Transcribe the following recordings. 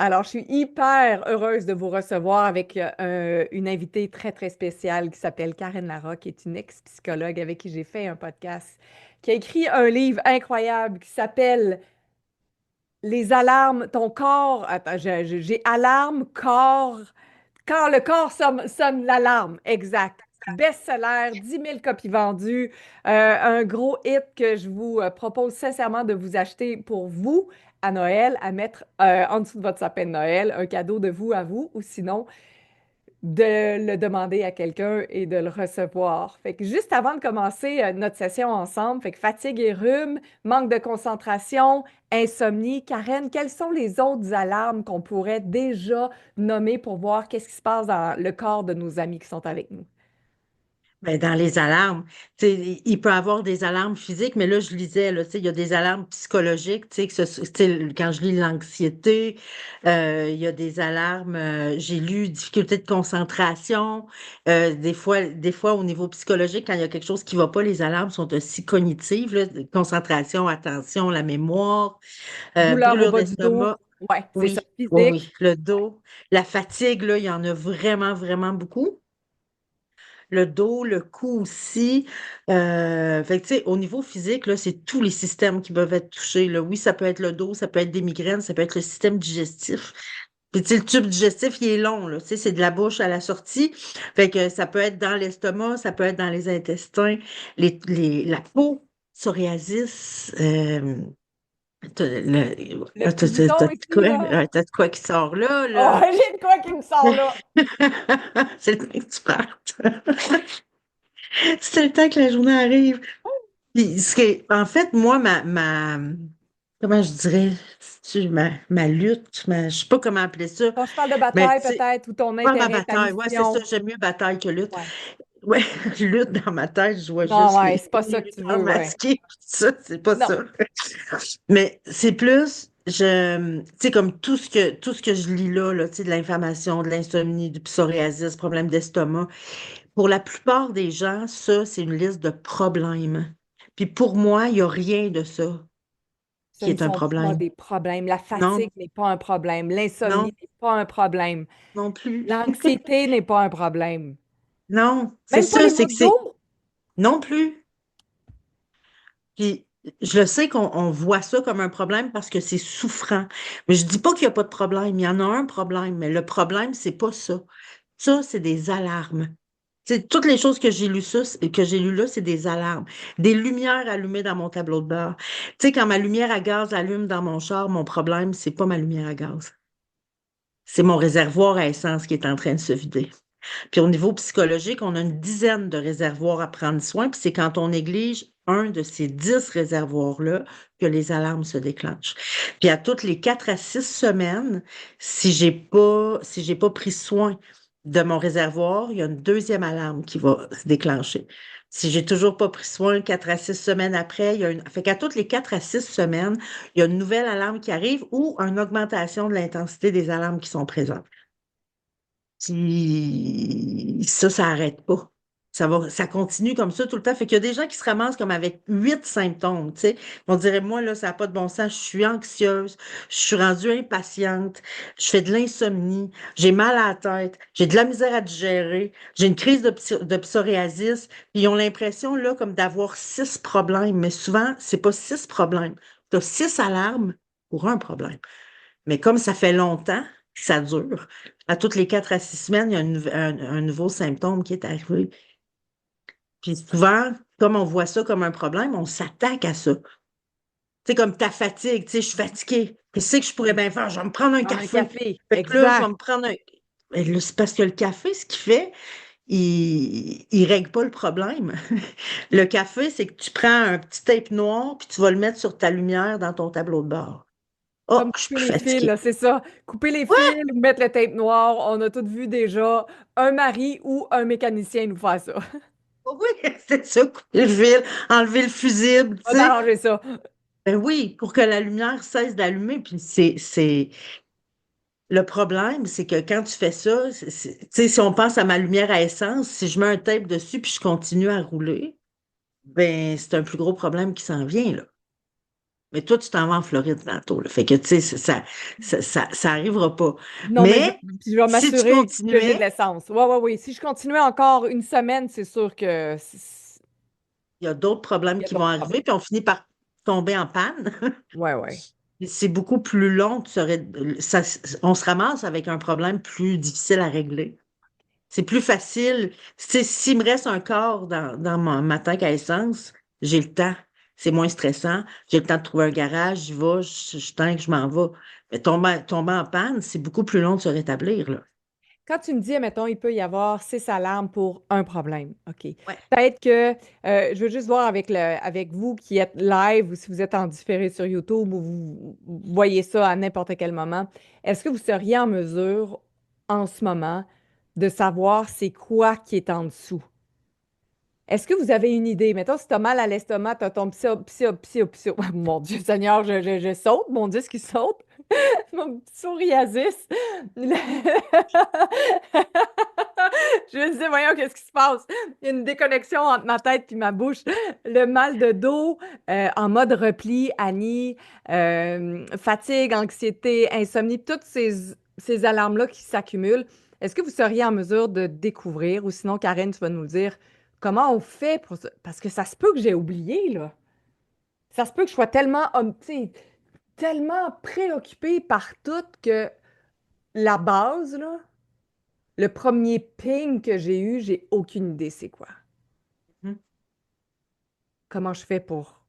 Alors, je suis hyper heureuse de vous recevoir avec une invitée très, très spéciale qui s'appelle Karen Lara, qui est une ex-psychologue avec qui j'ai fait un podcast, qui a écrit un livre incroyable qui s'appelle Les alarmes, ton corps. Attends, j'ai alarme, corps. Quand le corps sonne l'alarme, exact. Best-seller, 10 000 copies vendues, un gros hit que je vous propose sincèrement de vous acheter pour vous à Noël, à mettre en dessous de votre sapin de Noël, un cadeau de vous à vous, ou sinon de le demander à quelqu'un et de le recevoir. Fait que juste avant de commencer notre session ensemble, fait que fatigue et rhume, manque de concentration, insomnie. Karen, quelles sont les autres alarmes qu'on pourrait déjà nommer pour voir qu'est-ce qui se passe dans le corps de nos amis qui sont avec nous? Ben, dans les alarmes, tu sais, il peut y avoir des alarmes physiques, mais là, je lisais, là, tu sais, il y a des alarmes psychologiques, tu sais, tu sais, quand je lis l'anxiété, il y a des alarmes, j'ai lu difficulté de concentration, des fois, au niveau psychologique, quand il y a quelque chose qui va pas, les alarmes sont aussi cognitives, là, concentration, attention, la mémoire, Douleur au brûlure bas du dos. d'estomac, Ouais, c'est ça, oui, oui, physique. oui, le dos, la fatigue, là, il y en a vraiment, vraiment beaucoup. Le dos, le cou aussi. Fait que, tu sais, au niveau physique, là, c'est tous les systèmes qui peuvent être touchés, là. Oui, ça peut être le dos, ça peut être des migraines, ça peut être le système digestif. Puis, tu sais, le tube digestif, il est long, là. Tu sais, c'est de la bouche à la sortie. Fait que ça peut être dans l'estomac, ça peut être dans les intestins, la peau, psoriasis, Le petit bouton ici, là. t'as de quoi qui sort là, Oh, là. j'ai de quoi qui me sort là. C'est le temps que tu partes. C'est le temps que la journée arrive. Puis, en fait, moi, comment je dirais, ma lutte, je sais pas comment appeler ça, Ton cheval de mais bataille tu sais, peut-être, ou ton pas ma intérêt, ta bataille, ouais, c'est ça, mission. j'aime mieux bataille que lutte. Ouais. Ouais, lutte dans ma tête, je vois Non, juste ouais, les, c'est pas les ça que tu lutteurs veux, ouais. masqués, ça, c'est pas Non. ça. Mais c'est plus, tu sais, comme tout ce que je lis là, tu sais, de l'inflammation, de l'insomnie, du psoriasis, problème d'estomac, pour la plupart des gens, ça, c'est une liste de problèmes. Puis pour moi, il n'y a rien de ça Ce qui ne est un sont pas problème. des problèmes. La Non, fatigue n'est pas un problème. non, L'insomnie n'est pas un problème. non plus. L'anxiété n'est pas un problème. Non, c'est Même pas ça, les c'est maux que de c'est dos? non plus. Puis je sais qu'on voit ça comme un problème parce que c'est souffrant. Mais je dis pas qu'il n'y a pas de problème. Il y en a un problème, mais le problème, c'est pas ça. Ça, c'est des alarmes. Toutes les choses que j'ai lues, que j'ai lues là, c'est des alarmes. Des lumières allumées dans mon tableau de bord. Tu sais, quand ma lumière à gaz allume dans mon char, mon problème, c'est pas ma lumière à gaz. C'est mon réservoir à essence qui est en train de se vider. Puis au niveau psychologique, on a une dizaine de réservoirs à prendre soin, puis c'est quand on néglige un de ces 10 réservoirs-là que les alarmes se déclenchent. Puis à toutes les 4 à 6 semaines, si j'ai pas pris soin de mon réservoir, il y a une deuxième alarme qui va se déclencher. Si j'ai toujours pas pris soin, 4 à 6 semaines après, il y a une. Fait qu'à toutes les 4 à 6 semaines, il y a une nouvelle alarme qui arrive ou une augmentation de l'intensité des alarmes qui sont présentes. Puis ça n'arrête pas. Ça continue comme ça tout le temps. Fait qu'il y a des gens qui se ramassent comme avec 8 symptômes, tu sais. On dirait, moi, là, ça n'a pas de bon sens. Je suis anxieuse, je suis rendue impatiente, je fais de l'insomnie, j'ai mal à la tête, j'ai de la misère à digérer, j'ai une crise de psoriasis. Puis ils ont l'impression, là, comme d'avoir 6 problèmes. Mais souvent, c'est pas 6 problèmes. Tu as 6 alarmes pour un problème. Mais comme ça fait longtemps, ça dure. À toutes les 4 à 6 semaines, il y a un nouveau symptôme qui est arrivé. Puis souvent, comme on voit ça comme un problème, on s'attaque à ça. Tu sais, comme ta fatigue, tu sais, je suis fatiguée. Qu'est-ce que je pourrais bien faire? Je vais me prendre un Prendre un café. café. Fait que là, je vais Exact. me prendre un. Mais là, c'est parce que le café, ce qu'il fait, il règle pas le problème. Le café, c'est que tu prends un petit tape noir, puis tu vas le mettre sur ta lumière dans ton tableau de bord. Oh, Comme je suis couper plus les fils, fatiguée. là, c'est ça. Couper les fils ou mettre le tape noir. On a tous vu déjà un mari ou un mécanicien nous faire ça. Oui, c'est ça, couper le fil, enlever le fusible, tu On va sais. t'arranger ça. Ben oui, pour que la lumière cesse d'allumer. Puis le problème, c'est que quand tu fais ça, tu sais, si on pense à ma lumière à essence, si je mets un tape dessus puis je continue à rouler, ben c'est un plus gros problème qui s'en vient, là. Mais toi, tu t'en vas en Floride tantôt, là. Fait que, tu sais, ça arrivera pas. Non, mais Mais puis je vais si tu m'assurer que j'ai de continuais, l'essence. Oui, oui, oui. Si je continuais encore une semaine, c'est sûr que il y a d'autres il problèmes y a qui vont d'autres arriver, problèmes. puis on finit par tomber en panne. Oui, oui. C'est beaucoup plus long. On se ramasse avec un problème plus difficile à régler. C'est plus facile. S'il me reste un quart dans ma tank à essence, j'ai le temps. C'est moins stressant. J'ai le temps de trouver un garage, j'y vais, je tank, je m'en vais. Mais tomber en panne, c'est beaucoup plus long de se rétablir, là. Quand tu me dis, mettons, il peut y avoir 6 alarmes pour un problème, OK. Ouais. Peut-être que je veux juste voir avec vous qui êtes live ou si vous êtes en différé sur YouTube ou vous voyez ça à n'importe quel moment. Est-ce que vous seriez en mesure en ce moment de savoir c'est quoi qui est en dessous? Est-ce que vous avez une idée? Mettons, si tu as mal à l'estomac, tu as ton psio. Mon Dieu Seigneur, je saute, mon disque qui saute. Mon psoriasis. Je me disais, voyons, qu'est-ce qui se passe? Il y a une déconnexion entre ma tête et ma bouche. Le mal de dos, en mode repli, Annie, fatigue, anxiété, insomnie, toutes ces alarmes-là qui s'accumulent. Est-ce que vous seriez en mesure de découvrir, ou sinon, Karen, tu vas nous dire comment on fait pour ça? Parce que ça se peut que j'ai oublié, là. Ça se peut que je sois tellement, tu sais, tellement préoccupée par tout que la base, là, le premier ping que j'ai eu, j'ai aucune idée c'est quoi. Mhm. Comment je fais pour...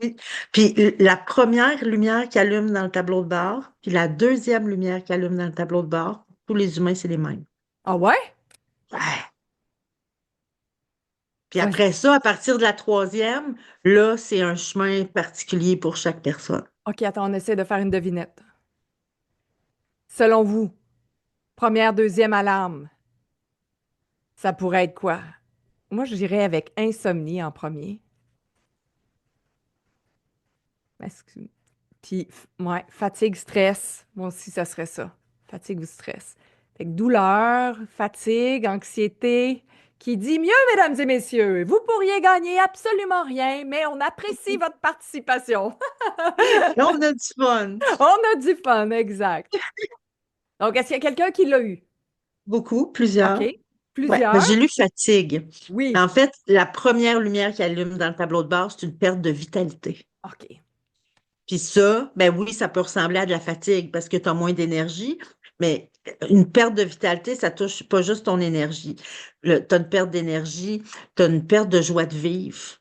Oui. Puis la première lumière qui allume dans le tableau de bord, puis la deuxième lumière qui allume dans le tableau de bord, tous les humains, c'est les mêmes. Ah ouais? Ouais. Puis Ouais. après ça, à partir de la troisième, là, c'est un chemin particulier pour chaque personne. OK, attends, on essaie de faire une devinette. Selon vous, première, deuxième alarme, ça pourrait être quoi? Moi, je dirais avec insomnie en premier. Est-ce que- Puis, ouais, fatigue, stress. Moi aussi, ça serait ça. Fatigue ou stress. Fait que douleur, fatigue, anxiété. Qui dit mieux, mesdames et messieurs, vous pourriez gagner absolument rien, mais on apprécie votre participation. Et on a du fun. On a du fun, exact. Donc, est-ce qu'il y a quelqu'un qui l'a eu? Beaucoup, plusieurs. OK. Ouais, Plusieurs? ben, j'ai lu fatigue. Oui. En fait, la première lumière qui allume dans le tableau de bord, c'est une perte de vitalité. OK. Puis ça, ben oui, ça peut ressembler à de la fatigue parce que tu as moins d'énergie, mais une perte de vitalité, ça touche pas juste ton énergie. Tu as une perte d'énergie, tu as une perte de joie de vivre.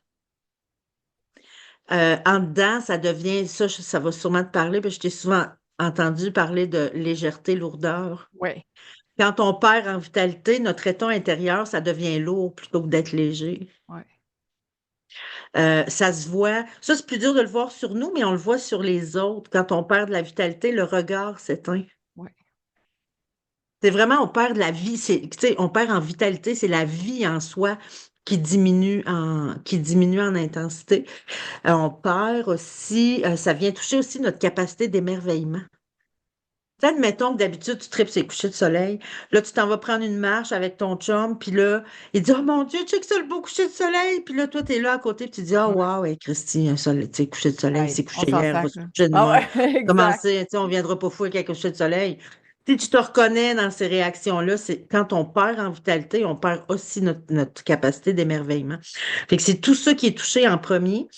En dedans, ça devient, ça va sûrement te parler, parce que je t'ai souvent entendu parler de légèreté, lourdeur. Oui. Quand on perd en vitalité, notre état intérieur, ça devient lourd plutôt que d'être léger. Oui. Ça se voit. Ça, c'est plus dur de le voir sur nous, mais on le voit sur les autres. Quand on perd de la vitalité, le regard s'éteint. Oui. C'est vraiment, on perd de la vie. Tu sais, on perd en vitalité, c'est la vie en soi qui diminue en intensité. On perd aussi, ça vient toucher aussi notre capacité d'émerveillement. Tu sais, admettons que d'habitude, tu tripes ces couchers de soleil. Là, tu t'en vas prendre une marche avec ton chum, puis là, il dit: Oh mon Dieu, check ça, le beau coucher de soleil. Puis là, toi, tu es là à côté, puis tu dis: Oh, Ouais. wow, hey, Christy, un soleil, tu sais, coucher de soleil, Ouais. c'est On couché s'en hier, on va sac, se là. coucher Ah demain. ouais, exact. Commencer, tu sais, on viendra pas fou avec un coucher de soleil. Tu te reconnais dans ces réactions-là. C'est quand on perd en vitalité, on perd aussi notre capacité d'émerveillement. Fait que c'est tout ça qui est touché en premier.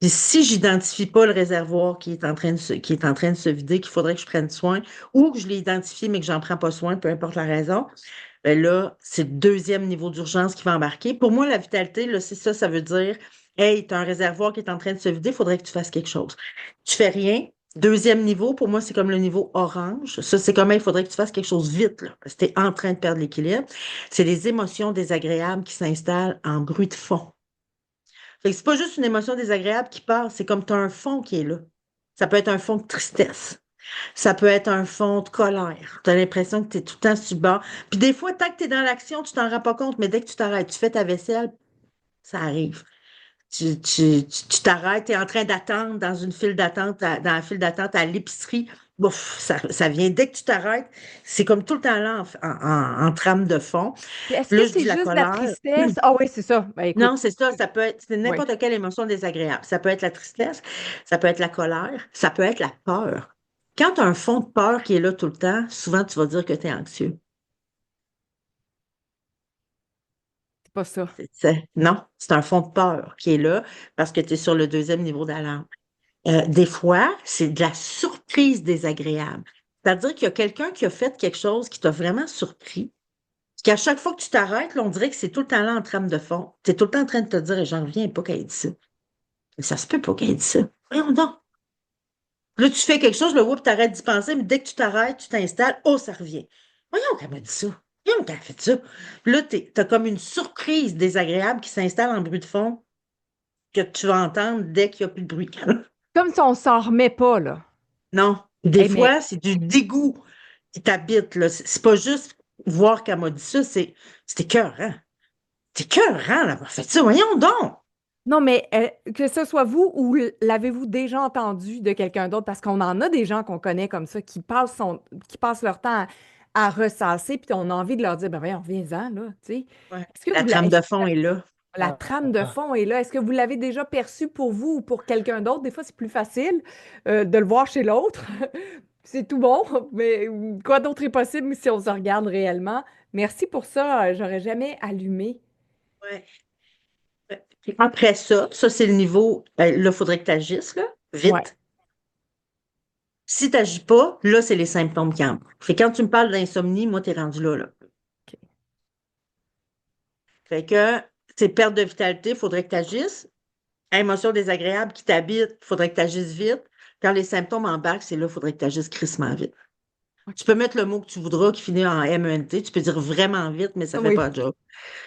Puis si j'identifie pas le réservoir qui est en train de se vider, qu'il faudrait que je prenne soin, ou que je l'ai identifié mais que j'en prends pas soin, peu importe la raison, ben là, c'est le deuxième niveau d'urgence qui va embarquer. Pour moi, la vitalité, là, c'est ça, ça veut dire, hey, tu as un réservoir qui est en train de se vider, il faudrait que tu fasses quelque chose. Tu fais rien. Deuxième niveau, pour moi, c'est comme le niveau orange. Ça, c'est comme, il faudrait que tu fasses quelque chose vite, là, parce que tu es en train de perdre l'équilibre. C'est les émotions désagréables qui s'installent en bruit de fond. Fait que c'est pas juste une émotion désagréable qui passe, c'est comme tu as un fond qui est là. Ça peut être un fond de tristesse. Ça peut être un fond de colère. Tu as l'impression que tu es tout le temps sur le bord. Puis des fois, tant que tu es dans l'action, tu t'en rends pas compte, mais dès que tu t'arrêtes, tu fais ta vaisselle, ça arrive. Tu t'arrêtes, tu es en train d'attendre dans une file d'attente, dans la file d'attente à l'épicerie. Bouf, ça vient dès que tu t'arrêtes. C'est comme tout le temps là en trame de fond. Puis est-ce que Là, je dis c'est la juste la colère. tristesse? Ah oui, c'est ça. Ben Non, écoute, c'est ça, ça peut être c'est oui. n'importe quelle émotion désagréable. Ça peut être la tristesse, ça peut être la colère, ça peut être la peur. Quand tu as un fond de peur qui est là tout le temps, souvent tu vas dire que tu es anxieux. C'est pas ça. Non, c'est un fond de peur qui est là parce que tu es sur le deuxième niveau d'alarme. Des fois, c'est de la surprise désagréable. C'est-à-dire qu'il y a quelqu'un qui a fait quelque chose qui t'a vraiment surpris, qu'à chaque fois que tu t'arrêtes, là, on dirait que c'est tout le temps là en trame de fond. Tu es tout le temps en train de te dire, j'en reviens pas qu'elle ait dit ça. Mais ça se peut pas qu'elle ait dit ça. Voyons donc. Là, tu fais quelque chose, le whoop, t'arrêtes d'y penser, mais dès que tu t'arrêtes, tu t'installes, oh, ça revient. Voyons qu'elle m'a dit ça. Voyons qu'elle a fait ça. Puis là, t'as comme une surprise désagréable qui s'installe en bruit de fond que tu vas entendre dès qu'il n'y a plus de bruit. Comme si on s'en remet pas, là. Non. Des Eh, mais fois, c'est du dégoût qui t'habite, là. C'est pas juste voir qu'elle m'a dit ça, c'est écœurant. C'est écœurant d'avoir fait ça. Voyons donc. non, mais que ce soit vous ou l'avez-vous déjà entendu de quelqu'un d'autre? Parce qu'on en a des gens qu'on connaît comme ça qui passent leur temps à ressasser, puis on a envie de leur dire, ben voyons, reviens-en, là, tu sais. Ouais. Est-ce que La vous trame est-ce de que fond est là. la trame de fond est là? Est-ce que vous l'avez déjà perçu pour vous ou pour quelqu'un d'autre? Des fois, c'est plus facile de le voir chez l'autre. C'est tout bon, mais quoi d'autre est possible si on se regarde réellement? Merci pour ça, j'aurais jamais allumé. Ouais. Puis après ça, c'est le niveau. Là, il faudrait que tu agisses, là, Ouais. vite. Si tu n'agis pas, là, c'est les symptômes qui entrent. Fait que quand tu me parles d'insomnie, moi, tu es rendu là, là. OK. Fait que, c'est perte de vitalité, il faudrait que tu agisses. Émotion désagréable qui t'habite, il faudrait que tu agisses vite. Quand les symptômes embarquent, c'est là, il faudrait que tu agisses crissement vite. Tu peux mettre le mot que tu voudras qui finit en MENT, tu peux dire vraiment vite, mais ça fait Oui. pas de job.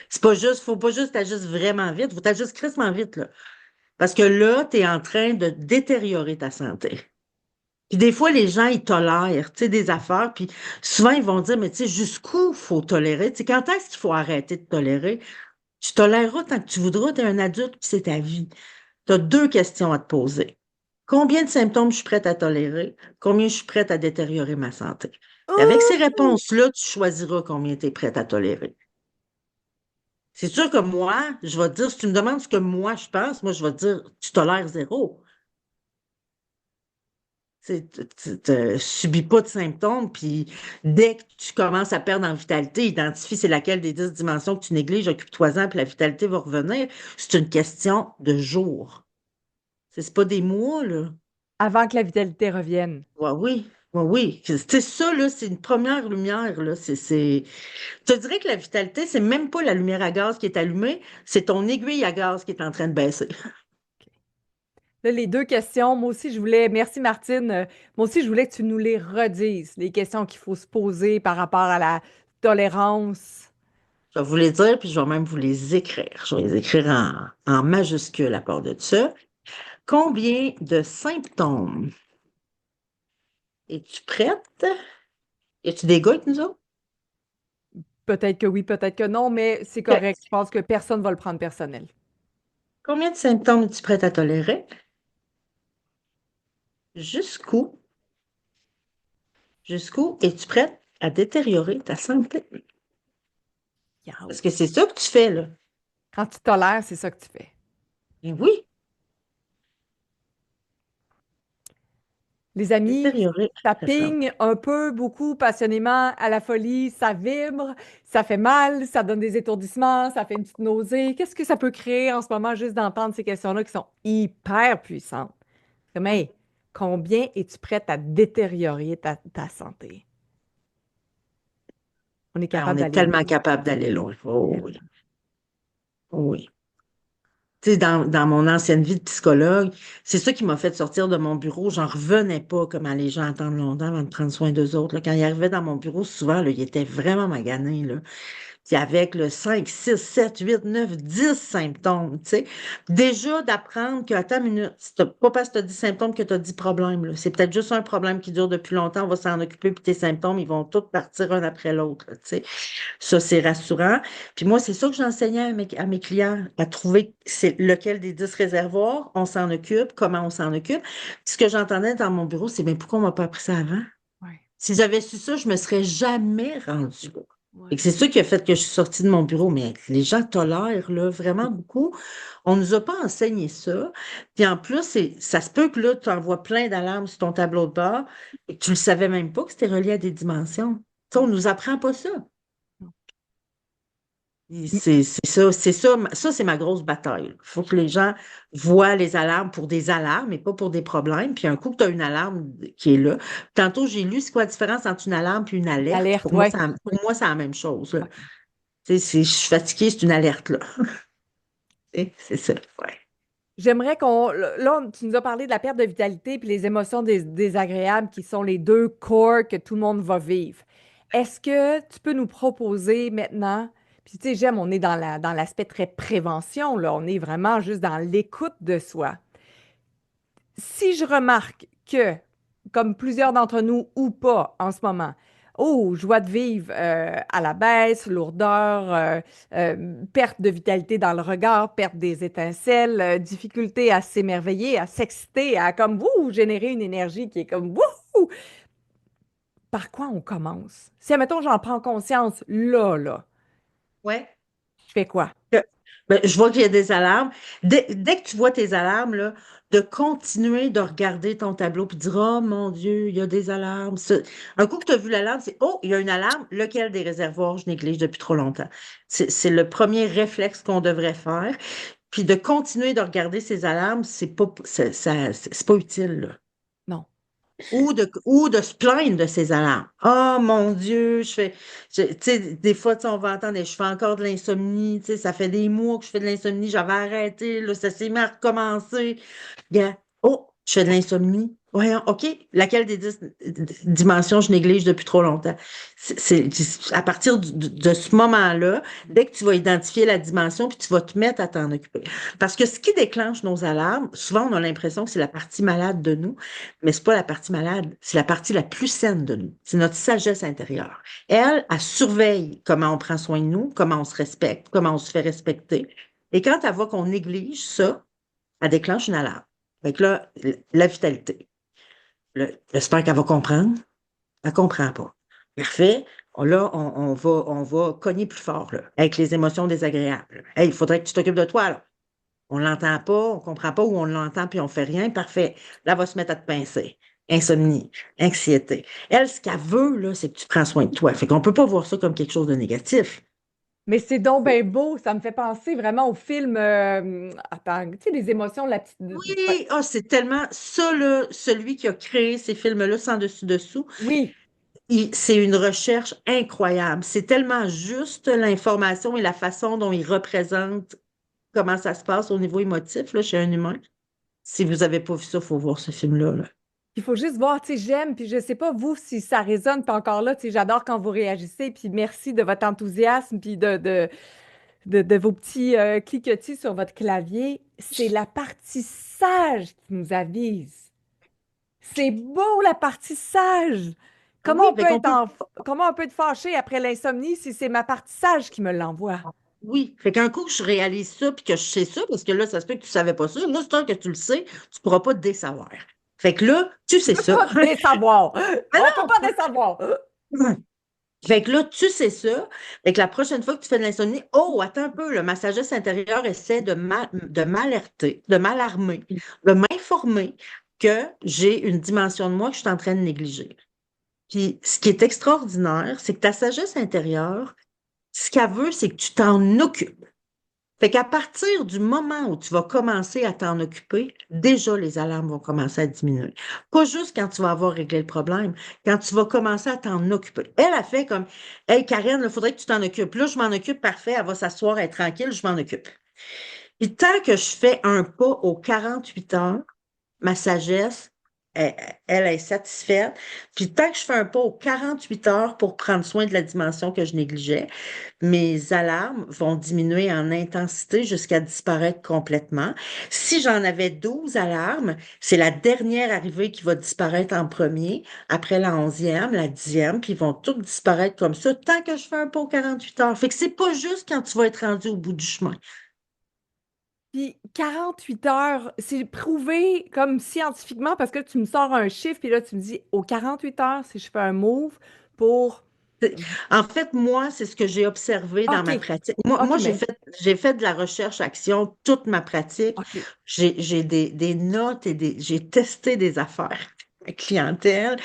C'est pas juste, faut pas juste t'agisses vraiment vite, faut t'agisses crissement vite, là. Parce que là, tu es en train de détériorer ta santé. Puis des fois, les gens, ils tolèrent, tu sais, des affaires, puis souvent, ils vont dire, mais tu sais, jusqu'où faut tolérer? Tu sais, quand est-ce qu'il faut arrêter de tolérer? Tu toléreras tant que tu voudras, tu es un adulte, puis c'est ta vie. Tu as deux questions à te poser. Combien de symptômes je suis prête à tolérer? Combien je suis prête à détériorer ma santé? Et avec ces Oh! réponses-là, tu choisiras combien tu es prête à tolérer. C'est sûr que moi, je vais te dire, si tu me demandes ce que moi je pense, moi, je vais te dire, tu tolères zéro. Tu ne subis pas de symptômes, puis dès que tu commences à perdre en vitalité, identifie c'est laquelle des 10 dimensions que tu négliges, occupe-toi-en, puis la vitalité va revenir. C'est une question de jours. C'est pas des mois, là. Avant que la vitalité revienne. Ouais, oui, ouais, oui. C'est ça, là, c'est une première lumière, là. Je te dirais que la vitalité, c'est même pas la lumière à gaz qui est allumée, c'est ton aiguille à gaz qui est en train de baisser. Là, les deux questions, moi aussi, je voulais, merci Martine, moi aussi, je voulais que tu nous les redises, les questions qu'il faut se poser par rapport à la tolérance. Je vais vous les dire, puis je vais même vous les écrire. Je vais les écrire en majuscule à part de ça. Combien de symptômes es-tu prête? Y a-tu des gars avec nous autres? Peut-être que oui, peut-être que non, mais c'est OK. correct. Je pense que personne ne va le prendre personnel. Combien de symptômes es-tu prête à tolérer? Jusqu'où? Jusqu'où es-tu prête à détériorer ta santé? Parce que c'est Youch. ça que tu fais, là. Quand tu tolères, c'est ça que tu fais. Et oui, Les amis, détériorer ça ta santé. pigne un peu, beaucoup, passionnément, à la folie, ça vibre, ça fait mal, ça donne des étourdissements, ça fait une petite nausée. Qu'est-ce que ça peut créer en ce moment juste d'entendre ces questions-là qui sont hyper puissantes? Comme, hey, combien es-tu prête à détériorer ta santé? On est Ah, on capable est d'aller loin. tellement capable d'aller loin. Oh oui, oh oui. Tu sais, dans mon ancienne vie de psychologue, c'est ça qui m'a fait sortir de mon bureau. J'en revenais pas comment les gens attendent longtemps avant de prendre soin d'eux autres, là. Quand ils arrivaient dans mon bureau, souvent, là, ils étaient vraiment maganés, là. Puis avec le 5, 6, 7, 8, 9, 10 symptômes, tu sais. Déjà d'apprendre que, attends une minute, pas parce que tu as 10 symptômes que tu as 10 problèmes, là. C'est peut-être juste un problème qui dure depuis longtemps, on va s'en occuper, puis tes symptômes, ils vont tous partir un après l'autre, là, tu sais. Ça, c'est rassurant. Puis moi, c'est ça que j'enseignais à mes clients, à trouver c'est lequel des 10 réservoirs, on s'en occupe, comment on s'en occupe. Puis ce que j'entendais dans mon bureau, c'est, mais pourquoi on m'a pas appris ça avant? Ouais, Si j'avais su ça, je me serais jamais rendue là. Et ouais. c'est ça qui a fait que je suis sortie de mon bureau. Mais les gens tolèrent là, vraiment beaucoup. On ne nous a pas enseigné ça. Puis en plus, ça se peut que là, tu envoies plein d'alarmes sur ton tableau de bord et que tu ne le savais même pas que c'était relié à des dimensions. Tu sais, on ne nous apprend pas ça. Et ça, c'est ma grosse bataille. Il faut que les gens voient les alarmes pour des alarmes et pas pour des problèmes. Puis un coup que tu as une alarme qui est là. Tantôt, j'ai lu c'est quoi la différence entre une alarme et une alerte. Alerte, ouais. Pour moi, c'est la même chose, là. Ouais. Tu sais, si je suis fatiguée, c'est une alerte, là. Tu sais, c'est ça. Ouais. J'aimerais qu'on. Là, tu nous as parlé de la perte de vitalité puis les émotions désagréables qui sont les deux core que tout le monde va vivre. Est-ce que tu peux nous proposer maintenant, puis tu sais, j'aime, on est dans l'aspect très prévention, là, on est vraiment juste dans l'écoute de soi. Si je remarque que, comme plusieurs d'entre nous ou pas en ce moment, oh, joie de vivre à la baisse, lourdeur, perte de vitalité dans le regard, perte des étincelles, difficulté à s'émerveiller, à s'exciter, à comme vous générer une énergie qui est comme wouhou. Par quoi on commence? Si, admettons, j'en prends conscience là, Ouais. je fais quoi? Que- je vois qu'il y a des alarmes. Dès que tu vois tes alarmes, là, de continuer de regarder ton tableau puis de dire, oh mon Dieu, il y a des alarmes. Un coup que tu as vu l'alarme, c'est, oh, il y a une alarme. Lequel des réservoirs je néglige depuis trop longtemps? C'est le premier réflexe qu'on devrait faire. Puis de continuer de regarder ces alarmes, c'est pas utile, là. Non. Ou de se plaindre de ces alarmes. Oh mon Dieu, tu sais, des fois, tu sais, on va entendre, je fais encore de l'insomnie, tu sais, ça fait des mois que je fais de l'insomnie, j'avais arrêté, là, ça s'est mis à recommencer. Bien, oh, je fais de l'insomnie. Voyons, OK, laquelle des 10 dimensions je néglige depuis trop longtemps? À partir de ce moment-là, dès que tu vas identifier la dimension, puis tu vas te mettre à t'en occuper. Parce que ce qui déclenche nos alarmes, souvent, on a l'impression que c'est la partie malade de nous, mais c'est pas la partie malade, c'est la partie la plus saine de nous. C'est notre sagesse intérieure. Elle surveille comment on prend soin de nous, comment on se respecte, comment on se fait respecter. Et quand elle voit qu'on néglige ça, elle déclenche une alarme. Fait que là, la vitalité. J'espère qu'elle va comprendre. Elle comprend pas. Parfait. Là, on va cogner plus fort, là, avec les émotions désagréables. Hey, il faudrait que tu t'occupes de toi, là. On l'entend pas, on comprend pas, ou on l'entend puis on fait rien. Parfait. Là, elle va se mettre à te pincer. Insomnie, anxiété. Elle, ce qu'elle veut, là, c'est que tu prends soin de toi. Fait qu'on peut pas voir ça comme quelque chose de négatif. Mais c'est donc bien beau, ça me fait penser vraiment au film. Attends, tu sais, les émotions, la petite. Ouais. Oui, ah, c'est tellement ça, là, celui qui a créé ces films-là sans dessus-dessous. Oui, C'est une recherche incroyable. C'est tellement juste l'information et la façon dont il représente comment ça se passe au niveau émotif là, chez un humain. Si vous n'avez pas vu ça, il faut voir ce film-là, là. il faut juste voir, tu sais, j'aime, puis je sais pas vous si ça résonne, puis encore là, tu sais, j'adore quand vous réagissez, puis merci de votre enthousiasme, puis de vos petits cliquetis sur votre clavier. C'est la partie sage qui nous avise. C'est beau, la partie sage. Oui, fait qu'on peut. Comment on peut être fâché après l'insomnie si c'est ma partie sage qui me l'envoie? Oui, fait qu'un coup que je réalise ça puis que je sais ça, parce que là, ça se peut que tu ne savais pas ça. Là, c'est tant que tu le sais, tu ne pourras pas te désavoir. Fait que là, tu Je sais peux ça. pas désavoir. Ah On peut pas désavoir. non! Fait que là, tu sais ça. Fait que la prochaine fois que tu fais de l'insomnie, oh, attends un peu, là, ma sagesse intérieure essaie de m'alerter, de m'alarmer, de m'informer que j'ai une dimension de moi que je suis en train de négliger. Puis, ce qui est extraordinaire, c'est que ta sagesse intérieure, ce qu'elle veut, c'est que tu t'en occupes. Fait qu'à partir du moment où tu vas commencer à t'en occuper, déjà les alarmes vont commencer à diminuer. Pas juste quand tu vas avoir réglé le problème, quand tu vas commencer à t'en occuper. Elle a fait comme, hey Karen, il faudrait que tu t'en occupes. Là, je m'en occupe, parfait, elle va s'asseoir, elle est tranquille, je m'en occupe. Puis tant que je fais un pas aux 48 heures, ma sagesse, elle, elle est satisfaite. Puis tant que je fais un pas aux 48 heures pour prendre soin de la dimension que je négligeais, mes alarmes vont diminuer en intensité jusqu'à disparaître complètement. Si j'en avais 12 alarmes, c'est la dernière arrivée qui va disparaître en premier, après la 11e, la 10e, puis ils vont toutes disparaître comme ça tant que je fais un pas aux 48 heures. Fait que c'est pas juste quand tu vas être rendu au bout du chemin. Puis 48 heures, c'est prouvé comme scientifiquement parce que tu me sors un chiffre, puis là, tu me dis, aux 48 heures, si je fais un move pour... En fait, moi, c'est ce que j'ai observé dans OK, ma pratique. Moi, OK, moi mais... j'ai fait de la recherche-action toute ma pratique. OK. J'ai des notes et j'ai testé des affaires clientèle.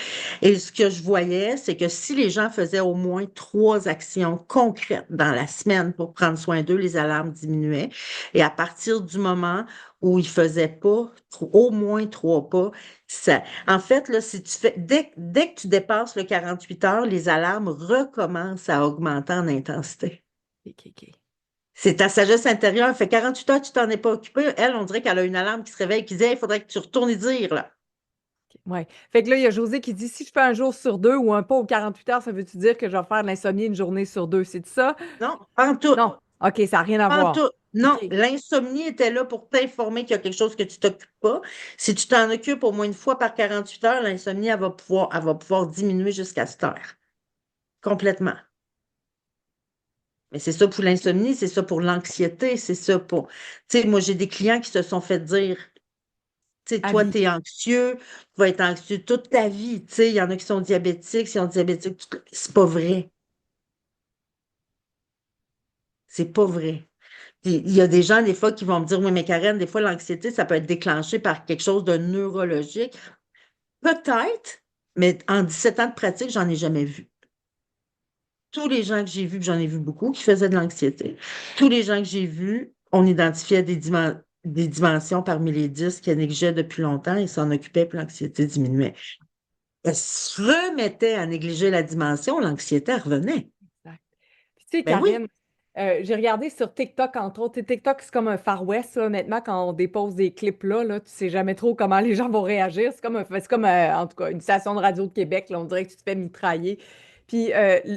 Et ce que je voyais, c'est que si les gens faisaient au moins 3 actions concrètes dans la semaine pour prendre soin d'eux, les alarmes diminuaient. Et à partir du moment où ils faisaient pas au moins 3 pas, en fait, là, si tu fais, dès que tu dépasses le 48 heures, les alarmes recommencent à augmenter en intensité. OK, OK. C'est ta sagesse intérieure. Fait 48 heures, tu t'en es pas occupé. Elle, on dirait qu'elle a une alarme qui se réveille, qui dit, hey, il faudrait que tu retournes y dire, là. Ouais. Fait que là, il y a José qui dit si je fais un jour sur deux ou un pas aux 48 heures, ça veut-tu dire que je vais faire de l'insomnie une journée sur deux? C'est ça? Non, pas en tout. Non. OK, ça n'a rien à Pas en voir. tout. Non, OK. l'insomnie était là pour t'informer qu'il y a quelque chose que tu t'occupes pas. Si tu t'en occupes au moins une fois par 48 heures, l'insomnie, elle va pouvoir diminuer jusqu'à cette heure. Complètement. Mais c'est ça pour l'insomnie, c'est ça pour l'anxiété, c'est ça pour... Tu sais, moi, j'ai des clients qui se sont fait dire, tu sais, toi, Avis. tu es anxieux, tu vas être anxieux toute ta vie. Tu sais, il y en a qui sont diabétiques, qui sont diabétiques. C'est pas vrai. C'est pas vrai. Puis, il y a des gens, des fois, qui vont me dire, oui, mais Karen, des fois, l'anxiété, ça peut être déclenché par quelque chose de neurologique. Peut-être, mais en 17 ans de pratique, j'en ai jamais vu. Tous les gens que j'ai vus, puis j'en ai vu beaucoup, qui faisaient de l'anxiété, tous les gens que j'ai vus, on identifiait des dimensions parmi les 10 qu'elles négligeaient depuis longtemps et s'en occupaient, puis l'anxiété diminuait. Elle se remettait à négliger la dimension, l'anxiété elle revenait. Exact. Puis, tu sais, Ben oui, Karine, j'ai regardé sur TikTok, entre autres. Tu sais, TikTok, c'est comme un Far West, là, maintenant, quand on dépose des clips là, tu sais jamais trop comment les gens vont réagir. C'est comme en tout cas, une station de radio de Québec, là, on dirait que tu te fais mitrailler. Puis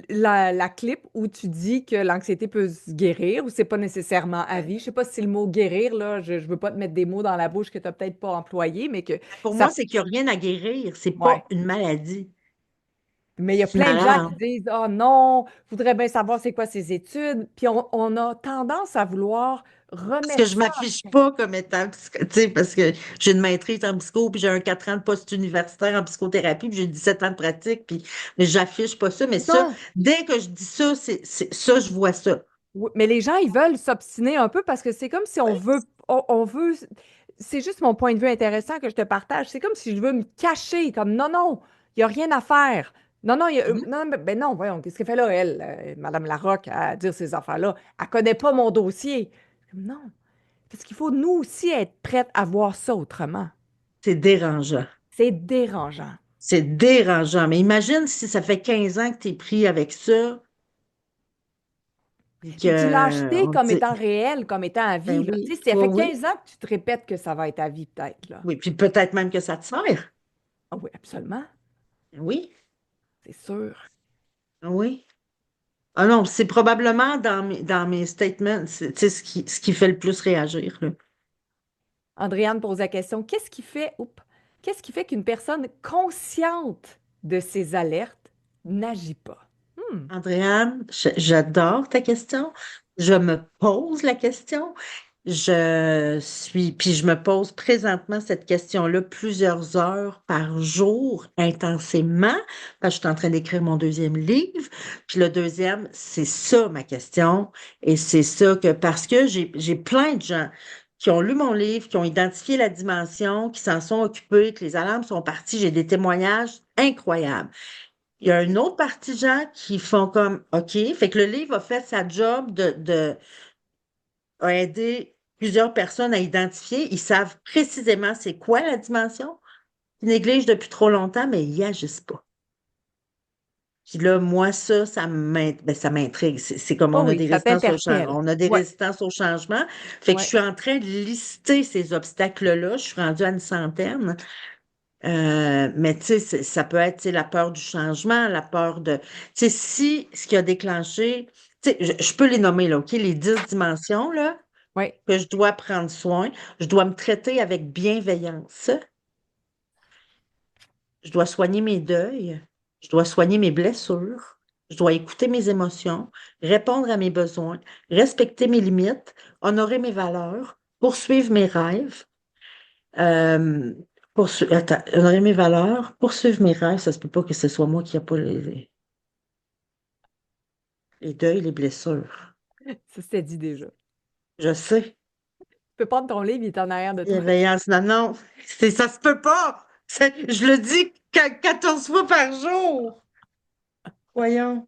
la clip où tu dis que l'anxiété peut se guérir, ou c'est pas nécessairement à vie. Je sais pas si c'est le mot guérir, là, je veux pas te mettre des mots dans la bouche que tu n'as peut-être pas employés, mais que pour moi, ça... c'est qu'il n'y a rien à guérir. C'est pas Ouais. une maladie. Mais il y a C'est une plein de gens qui alarme. disent oh non, je voudrais bien savoir c'est quoi ses études. Puis on a tendance à vouloir Parce que remettre je ça. m'affiche pas comme étant tu sais, parce que j'ai une maîtrise en psycho, puis j'ai un 4 ans de post-universitaire en psychothérapie, puis j'ai 17 ans de pratique, puis mais j'affiche pas ça. Mais ça, Non. dès que je dis ça, ça, je vois ça. Oui, mais les gens, ils veulent s'obstiner un peu parce que c'est comme si on Oui. veut, on veut, c'est juste mon point de vue intéressant que je te partage. C'est comme si je veux me cacher, comme non, non, il n'y a rien à faire. Non, non, Mhm. non, ben non, voyons, qu'est-ce qu'elle fait là, elle, Madame Larocque, à dire ces affaires-là? Elle connaît pas mon dossier. Comme, non, parce qu'il faut nous aussi être prêtes à voir ça autrement. C'est dérangeant. C'est dérangeant. C'est dérangeant. Mais imagine si ça fait 15 ans que tu es pris avec ça, puis Puis tu l'as que acheté on te comme dit, étant réel, comme étant à ben vie, là. Tu oui, sais, ça oui, fait oui, 15 ans que tu te répètes que ça va être à vie, peut-être, là. oui, puis peut-être même que ça te sert. Ah oui, absolument, Oui, c'est sûr. oui. Ah non, c'est probablement dans mes statements, tu sais, ce qui fait le plus réagir, là. Andréane pose la question, qu'est-ce qui fait qu'une personne consciente de ses alertes n'agit pas? Hmm. Andréane, j'adore ta question. Je me pose la question. Puis je me pose présentement cette question-là plusieurs heures par jour, intensément, parce que je suis en train d'écrire mon deuxième livre. Puis le deuxième, c'est ça ma question. Et c'est ça que, parce que j'ai plein de gens qui ont lu mon livre, qui ont identifié la dimension, qui s'en sont occupés, que les alarmes sont parties. J'ai des témoignages incroyables. Il y a une autre partie de gens qui font comme OK, fait que le livre a fait sa job a aidé plusieurs personnes à identifier. Ils savent précisément c'est quoi la dimension. Ils négligent depuis trop longtemps, mais ils n'y agissent pas. Puis là, moi, ça m'intrigue. C'est comme Oh on a oui, des ça résistances au changement. t'interpelle. On a des Ouais, résistances au changement. Fait que je ouais. suis en train de lister ces obstacles-là. Je suis rendue à une centaine. Mais tu sais, ça peut être tu sais, la peur du changement, la peur de... Tu sais, si ce qui a déclenché... Tu sais, je peux les nommer, là, OK? Les 10 dimensions, là, Oui. que je dois prendre soin. Je dois me traiter avec bienveillance. Je dois soigner mes deuils. Je dois soigner mes blessures. Je dois écouter mes émotions, répondre à mes besoins, respecter mes limites, honorer mes valeurs, poursuivre mes rêves. Euh, Attends, honorer mes valeurs, poursuivre mes rêves, ça se peut pas que ce soit moi qui n'ai pas les deuils, les blessures. Ça, c'était dit déjà. Je sais. Tu peux prendre ton livre, il est en arrière de toi. Bienveillance, non, non, ça se peut pas. Je le dis 14 fois par jour. Voyons.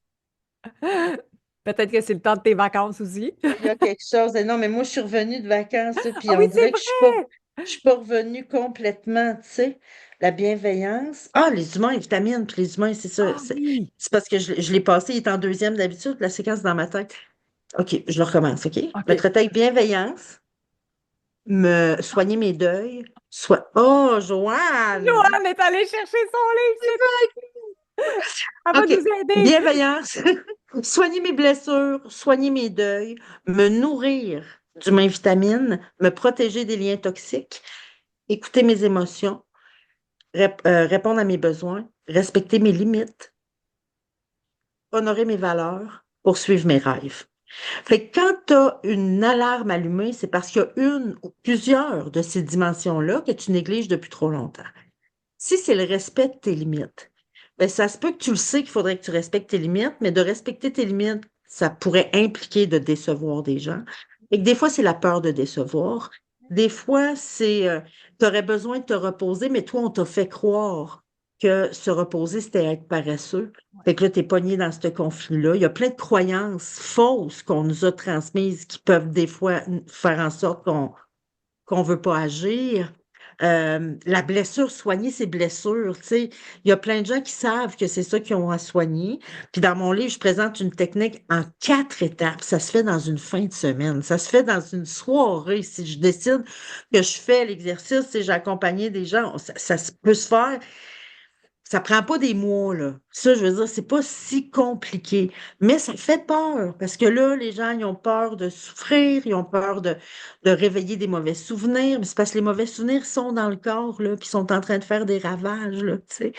Peut-être que c'est le temps de tes vacances aussi. Il y a quelque chose. Non, mais moi, je suis revenue de vacances, là, puis Ah on oui, c'est dirait que vrai! je suis pas revenue complètement, tu sais. La bienveillance. Ah, les humains, les vitamines, puis les humains, c'est ça. Ah oui! C'est parce que je l'ai passé, il est en deuxième d'habitude, la séquence dans ma tête. OK, je le recommence, OK? Me OK. traiter avec bienveillance, me soigner mes deuils, soit. Oh, Joanne! Joanne est allée chercher son livre, c'est elle va OK. nous aider. Bienveillance, soigner mes blessures, soigner mes deuils, me nourrir d'humains vitamines, me protéger des liens toxiques, écouter mes émotions, répondre à mes besoins, respecter mes limites, honorer mes valeurs, poursuivre mes rêves. Fait que quand tu as une alarme allumée, c'est parce qu'il y a une ou plusieurs de ces dimensions-là que tu négliges depuis trop longtemps. Si c'est le respect de tes limites, ben ça se peut que tu le sais qu'il faudrait que tu respectes tes limites, mais de respecter tes limites, ça pourrait impliquer de décevoir des gens. Et que des fois, c'est la peur de décevoir. Des fois, c'est tu aurais besoin de te reposer, mais toi, on t'a fait croire que se reposer, c'était être paresseux. Fait que là, tu es pogné dans ce conflit-là. Il y a plein de croyances fausses qu'on nous a transmises qui peuvent des fois faire en sorte qu'on veut pas agir. La blessure, soigner ses blessures, tu sais, il y a plein de gens qui savent que c'est ça qu'ils ont à soigner. Puis dans mon livre, je présente une technique en 4 étapes. Ça se fait dans une fin de semaine. Ça se fait dans une soirée. Si je décide que je fais l'exercice, si j'ai accompagné des gens, ça peut se faire. Ça prend pas des mois, là. Ça, je veux dire, c'est pas si compliqué. Mais ça fait peur, parce que là, les gens, ils ont peur de souffrir, ils ont peur de réveiller des mauvais souvenirs. Mais c'est parce que les mauvais souvenirs sont dans le corps, là, puis sont en train de faire des ravages, là, tu sais.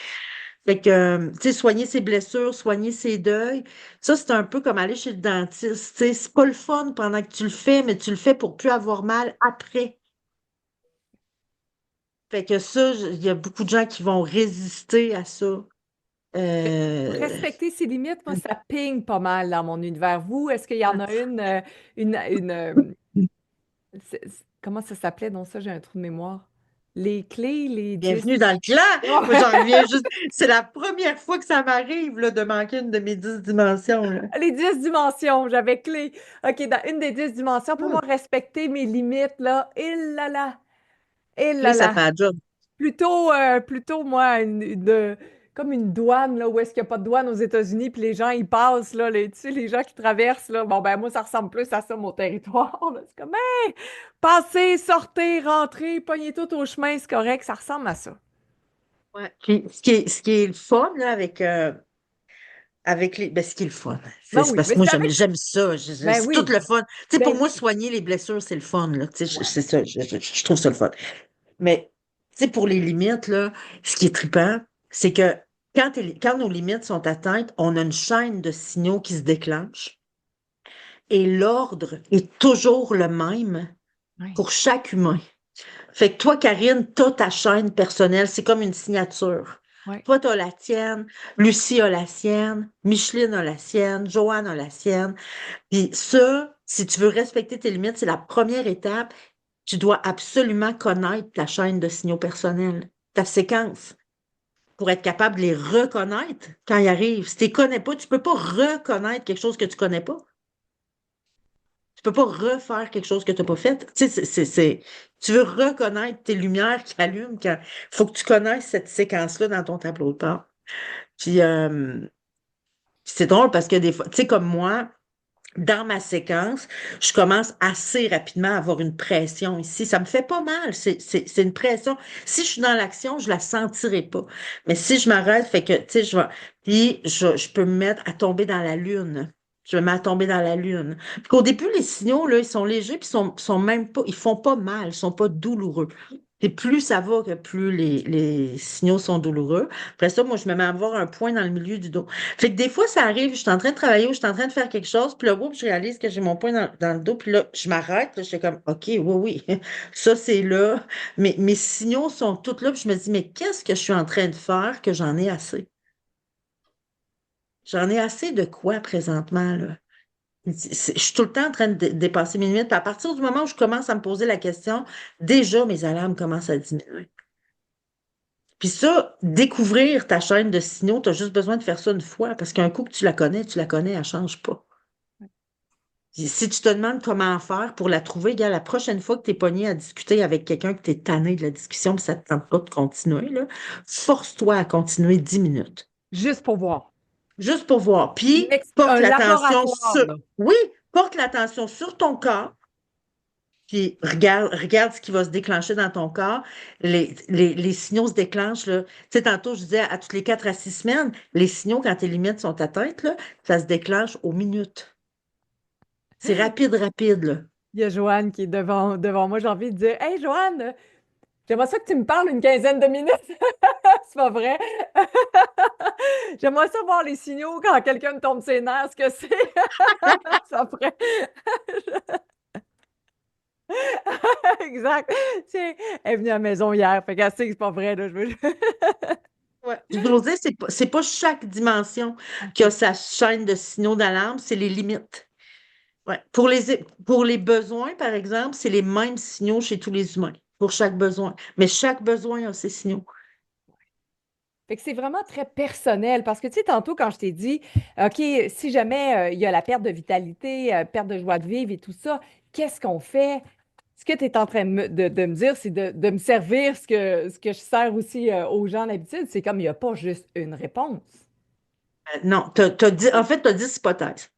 Fait que, tu sais, soigner ses blessures, soigner ses deuils, ça, c'est un peu comme aller chez le dentiste. Tu sais, c'est pas le fun pendant que tu le fais, mais tu le fais pour plus avoir mal après. Fait que ça, il y a beaucoup de gens qui vont résister à ça. Euh, Respecter ses limites, moi, ça ping pas mal dans mon univers. Vous, est-ce qu'il y en a comment ça s'appelait? Non, ça, j'ai un trou de mémoire. Les clés, les 10. Bienvenue dans le clan! Oh, Moi, j'en reviens juste. C'est la première fois que ça m'arrive là, de manquer une de mes 10 dimensions. Là. les 10 dimensions, j'avais clé. OK, dans une des 10 dimensions, pour moi, Hmm. respecter mes limites, là, et Clé, là ça là. fait un job. Plutôt moi, comme une douane, là, où est-ce qu'il n'y a pas de douane aux États-Unis, puis les gens, ils passent, là, tu sais, les gens qui traversent, là, bon, ben, moi, ça ressemble plus à ça, mon territoire, là. C'est comme, hey, passez, sortez, rentrez, pognez tout au chemin, c'est correct, ça ressemble à ça. Ouais. Puis, ce qui est le fun là, avec les. Ben, ce qui est le fun. Ben C'est oui, parce mais que moi, c'est j'aime, avec. j'aime ça. Ben C'est tout oui, le fun. Tu sais, pour ben moi, oui. soigner les blessures, c'est le fun. Là. Tu sais, Ouais. c'est ça. Je trouve ça le fun. Mais, tu sais, pour les limites, là, ce qui est trippant, c'est que quand nos limites sont atteintes, on a une chaîne de signaux qui se déclenche. Et l'ordre est toujours le même Ouais. pour chaque humain. Fait que toi, Karine, t'as ta chaîne personnelle, c'est comme une signature. Ouais. Toi, t'as la tienne, Lucie a la sienne, Micheline a la sienne, Joanne a la sienne. Puis ça, si tu veux respecter tes limites, c'est la première étape. Tu dois absolument connaître ta chaîne de signaux personnels, ta séquence, pour être capable de les reconnaître quand ils arrivent. Si tu les connais pas, tu peux pas reconnaître quelque chose que tu connais pas. Tu peux pas refaire quelque chose que tu n'as pas fait. Tu sais, tu veux reconnaître tes lumières qui allument quand faut que tu connaisses cette séquence-là dans ton tableau de bord. Puis c'est drôle parce que des fois, tu sais, comme moi, dans ma séquence, je commence assez rapidement à avoir une pression ici. Ça me fait pas mal. C'est une pression. Si je suis dans l'action, je la sentirai pas. Mais si je m'arrête, fait que, tu sais, puis je peux me mettre à tomber dans la lune. Je me mets à tomber dans la lune. Puis qu'au début, les signaux, là, ils sont légers, puis sont même pas, ils font pas mal, ils sont pas douloureux. Et plus ça va, que plus les signaux sont douloureux. Après ça, moi, je me mets à avoir un point dans le milieu du dos. Fait que des fois, ça arrive, je suis en train de travailler ou je suis en train de faire quelque chose, puis là, oups, je réalise que j'ai mon point dans le dos, puis là, je m'arrête, là, je suis comme, OK, oui, oui, ça, c'est là. Mais mes signaux sont tous là, puis je me dis, mais qu'est-ce que je suis en train de faire que j'en ai assez? J'en ai assez de quoi présentement, là? Je suis tout le temps en train de dépasser mes limites. Puis à partir du moment où je commence à me poser la question, déjà, mes alarmes commencent à diminuer. Puis ça, découvrir ta chaîne de signaux, tu as juste besoin de faire ça une fois, parce qu'un coup que tu la connais, elle ne change pas. Si tu te demandes comment faire pour la trouver, gars, la prochaine fois que tu es pogné à discuter avec quelqu'un que tu es tanné de la discussion, puis ça ne te tente pas de continuer, là, force-toi à continuer 10 minutes. Juste pour voir. Juste pour voir. Puis, porte Un l'attention laboratoire, sur. là. Oui, porte l'attention sur ton corps, puis regarde ce qui va se déclencher dans ton corps. Les signaux se déclenchent, là. Tu sais, tantôt, je disais à toutes les 4 à 6 semaines, les signaux, quand tes limites sont atteintes, là, ça se déclenche aux minutes. C'est rapide, rapide, là. Il y a Joanne qui est devant moi. J'ai envie de dire, hey, Joanne, j'aimerais ça que tu me parles une quinzaine de minutes. C'est pas vrai. J'aimerais ça voir les signaux quand quelqu'un me tombe ses nerfs, ce que c'est. Ça ferait. Exact. Tu sais, elle est venue à la maison hier. Fait qu'elle sait que c'est pas vrai, là. Ouais. Je veux dire, c'est pas chaque dimension qui a OK. sa chaîne de signaux d'alarme, c'est les limites. Ouais. Pour les besoins, par exemple, c'est les mêmes signaux chez tous les humains, pour chaque besoin. Mais chaque besoin a ses signaux. Fait que c'est vraiment très personnel parce que, tu sais, tantôt, quand je t'ai dit, OK, si jamais il y a la perte de vitalité, perte de joie de vivre et tout ça, qu'est-ce qu'on fait? Ce que tu es en train de me dire, c'est de me servir ce que je sers aussi aux gens d'habitude. C'est comme il n'y a pas juste une réponse. Non, en fait, tu as 10 hypothèses.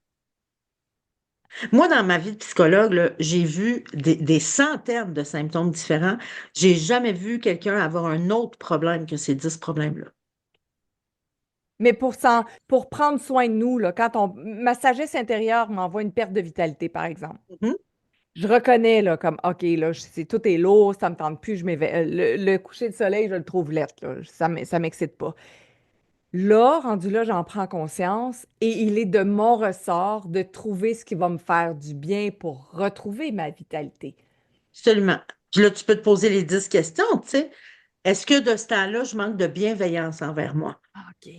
Moi, dans ma vie de psychologue, là, j'ai vu des centaines de symptômes différents. J'ai jamais vu quelqu'un avoir un autre problème que ces 10 problèmes-là. Mais pour prendre soin de nous, là, ma sagesse intérieure m'envoie une perte de vitalité, par exemple. Mhm. Je reconnais là, comme OK, là, tout est lourd, ça me tente plus, je m'éveille. Le coucher de soleil, je le trouve lettre, là, ça m'excite pas. Là, rendu là, j'en prends conscience et il est de mon ressort de trouver ce qui va me faire du bien pour retrouver ma vitalité. Absolument. Puis là, tu peux te poser les 10 questions, tu sais. Est-ce que de ce temps-là, je manque de bienveillance envers moi? OK.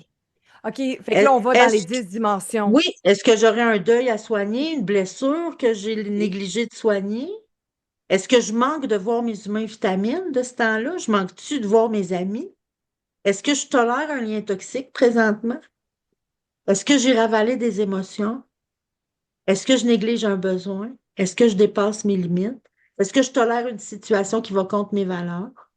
OK, fait que là, Est- on va dans les Est-ce, 10 dimensions. oui, est-ce que j'aurais un deuil à soigner, une blessure que j'ai OK. négligé de soigner? Est-ce que je manque de voir mes humains vitamines de ce temps-là? Je manque-tu de voir mes amis? Est-ce que je tolère un lien toxique présentement? Est-ce que j'ai ravalé des émotions? Est-ce que je néglige un besoin? Est-ce que je dépasse mes limites? Est-ce que je tolère une situation qui va contre mes valeurs?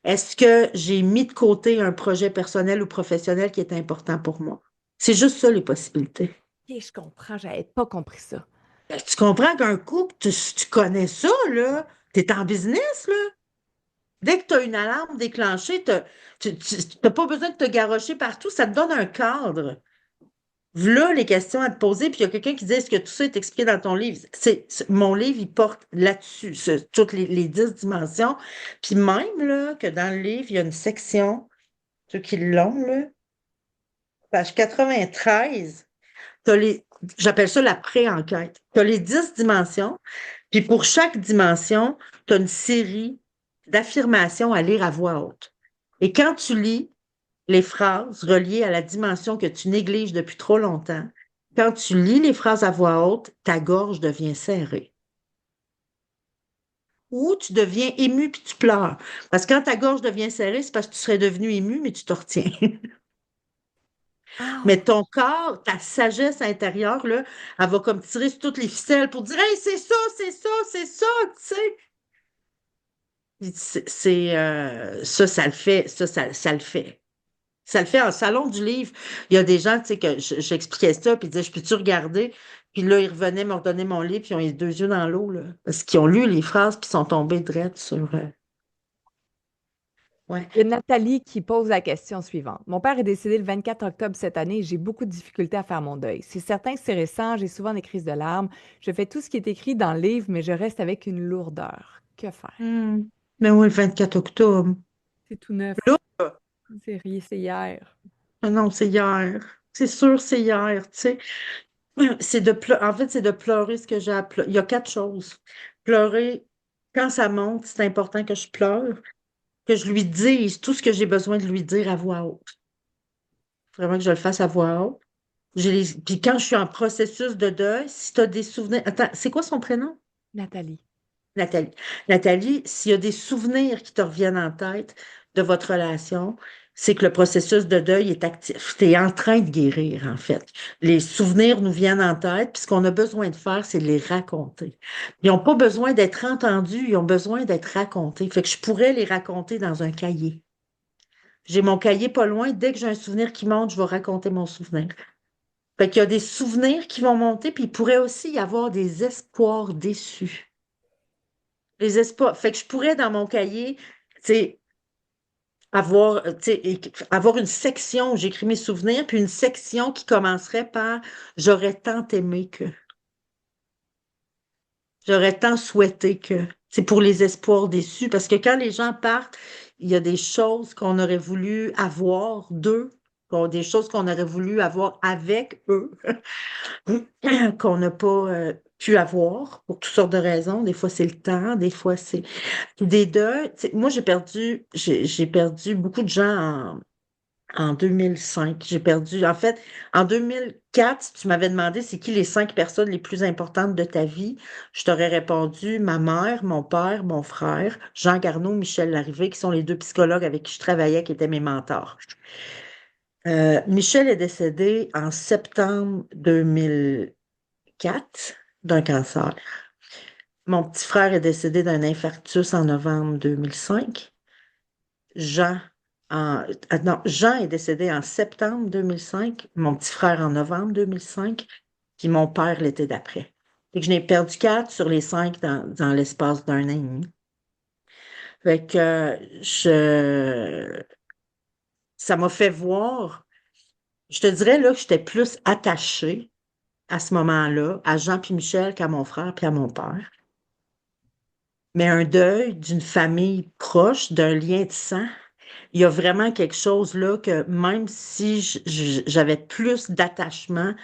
Est-ce que j'ai mis de côté un projet personnel ou professionnel qui est important pour moi? C'est juste ça, les possibilités. OK, je comprends, j'avais pas compris ça. Ben, tu comprends qu'un couple, tu connais ça, là. Tu es en business, là. Dès que tu as une alarme déclenchée, tu n'as pas besoin de te garrocher partout. Ça te donne un cadre. Voilà les questions à te poser. Puis il y a quelqu'un qui dit, est-ce que tout ça est expliqué dans ton livre? Mon livre, il porte là-dessus, toutes les 10 dimensions. Puis même là, que dans le livre, il y a une section, ceux qui l'ont, là, page 93, t'as j'appelle ça la pré-enquête. Tu as les 10 dimensions. Puis pour chaque dimension, tu as une série d'affirmations à lire à voix haute. Et quand tu lis les phrases reliées à la dimension que tu négliges depuis trop longtemps, quand tu lis les phrases à voix haute, ta gorge devient serrée. Ou tu deviens ému puis tu pleures. Parce que quand ta gorge devient serrée, c'est parce que tu serais devenu ému, mais tu te retiens. Mais Ah, ton corps, ta sagesse intérieure, là, elle va comme tirer sur toutes les ficelles pour dire, hey, c'est ça, c'est ça, c'est ça, tu sais. Ça, ça le fait, ça le fait. Ça le fait en salon du livre. Il y a des gens, tu sais, que j'expliquais ça, puis ils disaient, je peux-tu regarder? Puis là, ils revenaient me redonner mon livre, puis ils ont les deux yeux dans l'eau, là. Parce qu'ils ont lu les phrases, puis ils sont tombés drettes sur. Ouais. Il y a Nathalie qui pose la question suivante. Mon père est décédé le 24 octobre cette année et j'ai beaucoup de difficultés à faire mon deuil. C'est certain que c'est récent, j'ai souvent des crises de larmes. Je fais tout ce qui est écrit dans le livre, mais je reste avec une lourdeur. Que faire? Hmm. Mais oui, le 24 octobre. C'est tout neuf. Là, C'est hier. ah non, c'est hier. C'est sûr, c'est hier, tu sais. En fait, c'est de pleurer ce que j'ai à pleurer. Il y a quatre choses. Pleurer, quand ça monte, c'est important que je pleure, que je lui dise tout ce que j'ai besoin de lui dire à voix haute. Vraiment que je le fasse à voix haute. Puis quand je suis en processus de deuil, si tu as des souvenirs. Attends, c'est quoi son prénom? Nathalie. Nathalie. Nathalie, s'il y a des souvenirs qui te reviennent en tête de votre relation, c'est que le processus de deuil est actif. Tu es en train de guérir, en fait. Les souvenirs nous viennent en tête, puis ce qu'on a besoin de faire, c'est de les raconter. Ils n'ont pas besoin d'être entendus, ils ont besoin d'être racontés. Fait que je pourrais les raconter dans un cahier. J'ai mon cahier pas loin. Dès que j'ai un souvenir qui monte, je vais raconter mon souvenir. Fait qu'il y a des souvenirs qui vont monter, puis il pourrait aussi y avoir des espoirs déçus. Les espoirs. Fait que je pourrais, dans mon cahier, tu sais, avoir une section où j'écris mes souvenirs, puis une section qui commencerait par j'aurais tant aimé que, j'aurais tant souhaité que. C'est pour les espoirs déçus, parce que quand les gens partent, il y a des choses qu'on aurait voulu avoir d'eux, des choses qu'on aurait voulu avoir avec eux, qu'on n'a pas pu avoir pour toutes sortes de raisons. Des fois, c'est le temps, des fois, c'est des deuils. Moi, j'ai perdu beaucoup de gens en 2005. J'ai perdu, en fait, en 2004, si tu m'avais demandé c'est qui les 5 personnes les plus importantes de ta vie, je t'aurais répondu ma mère, mon père, mon frère, Jean Garneau, Michel Larrivée, qui sont les deux psychologues avec qui je travaillais, qui étaient mes mentors. Michel est décédé en septembre 2004 d'un cancer. Mon petit frère est décédé d'un infarctus en novembre 2005. Jean, non, Jean est décédé en septembre 2005, mon petit frère en novembre 2005, puis mon père l'été d'après. Fait que je n'ai perdu 4 sur les 5 dans l'espace d'un an et demi. Fait que ça m'a fait voir, je te dirais là que j'étais plus attachée à ce moment-là à Jean puis Michel qu'à mon frère puis à mon père. Mais un deuil d'une famille proche, d'un lien de sang, il y a vraiment quelque chose là que même si j'avais plus d'attachement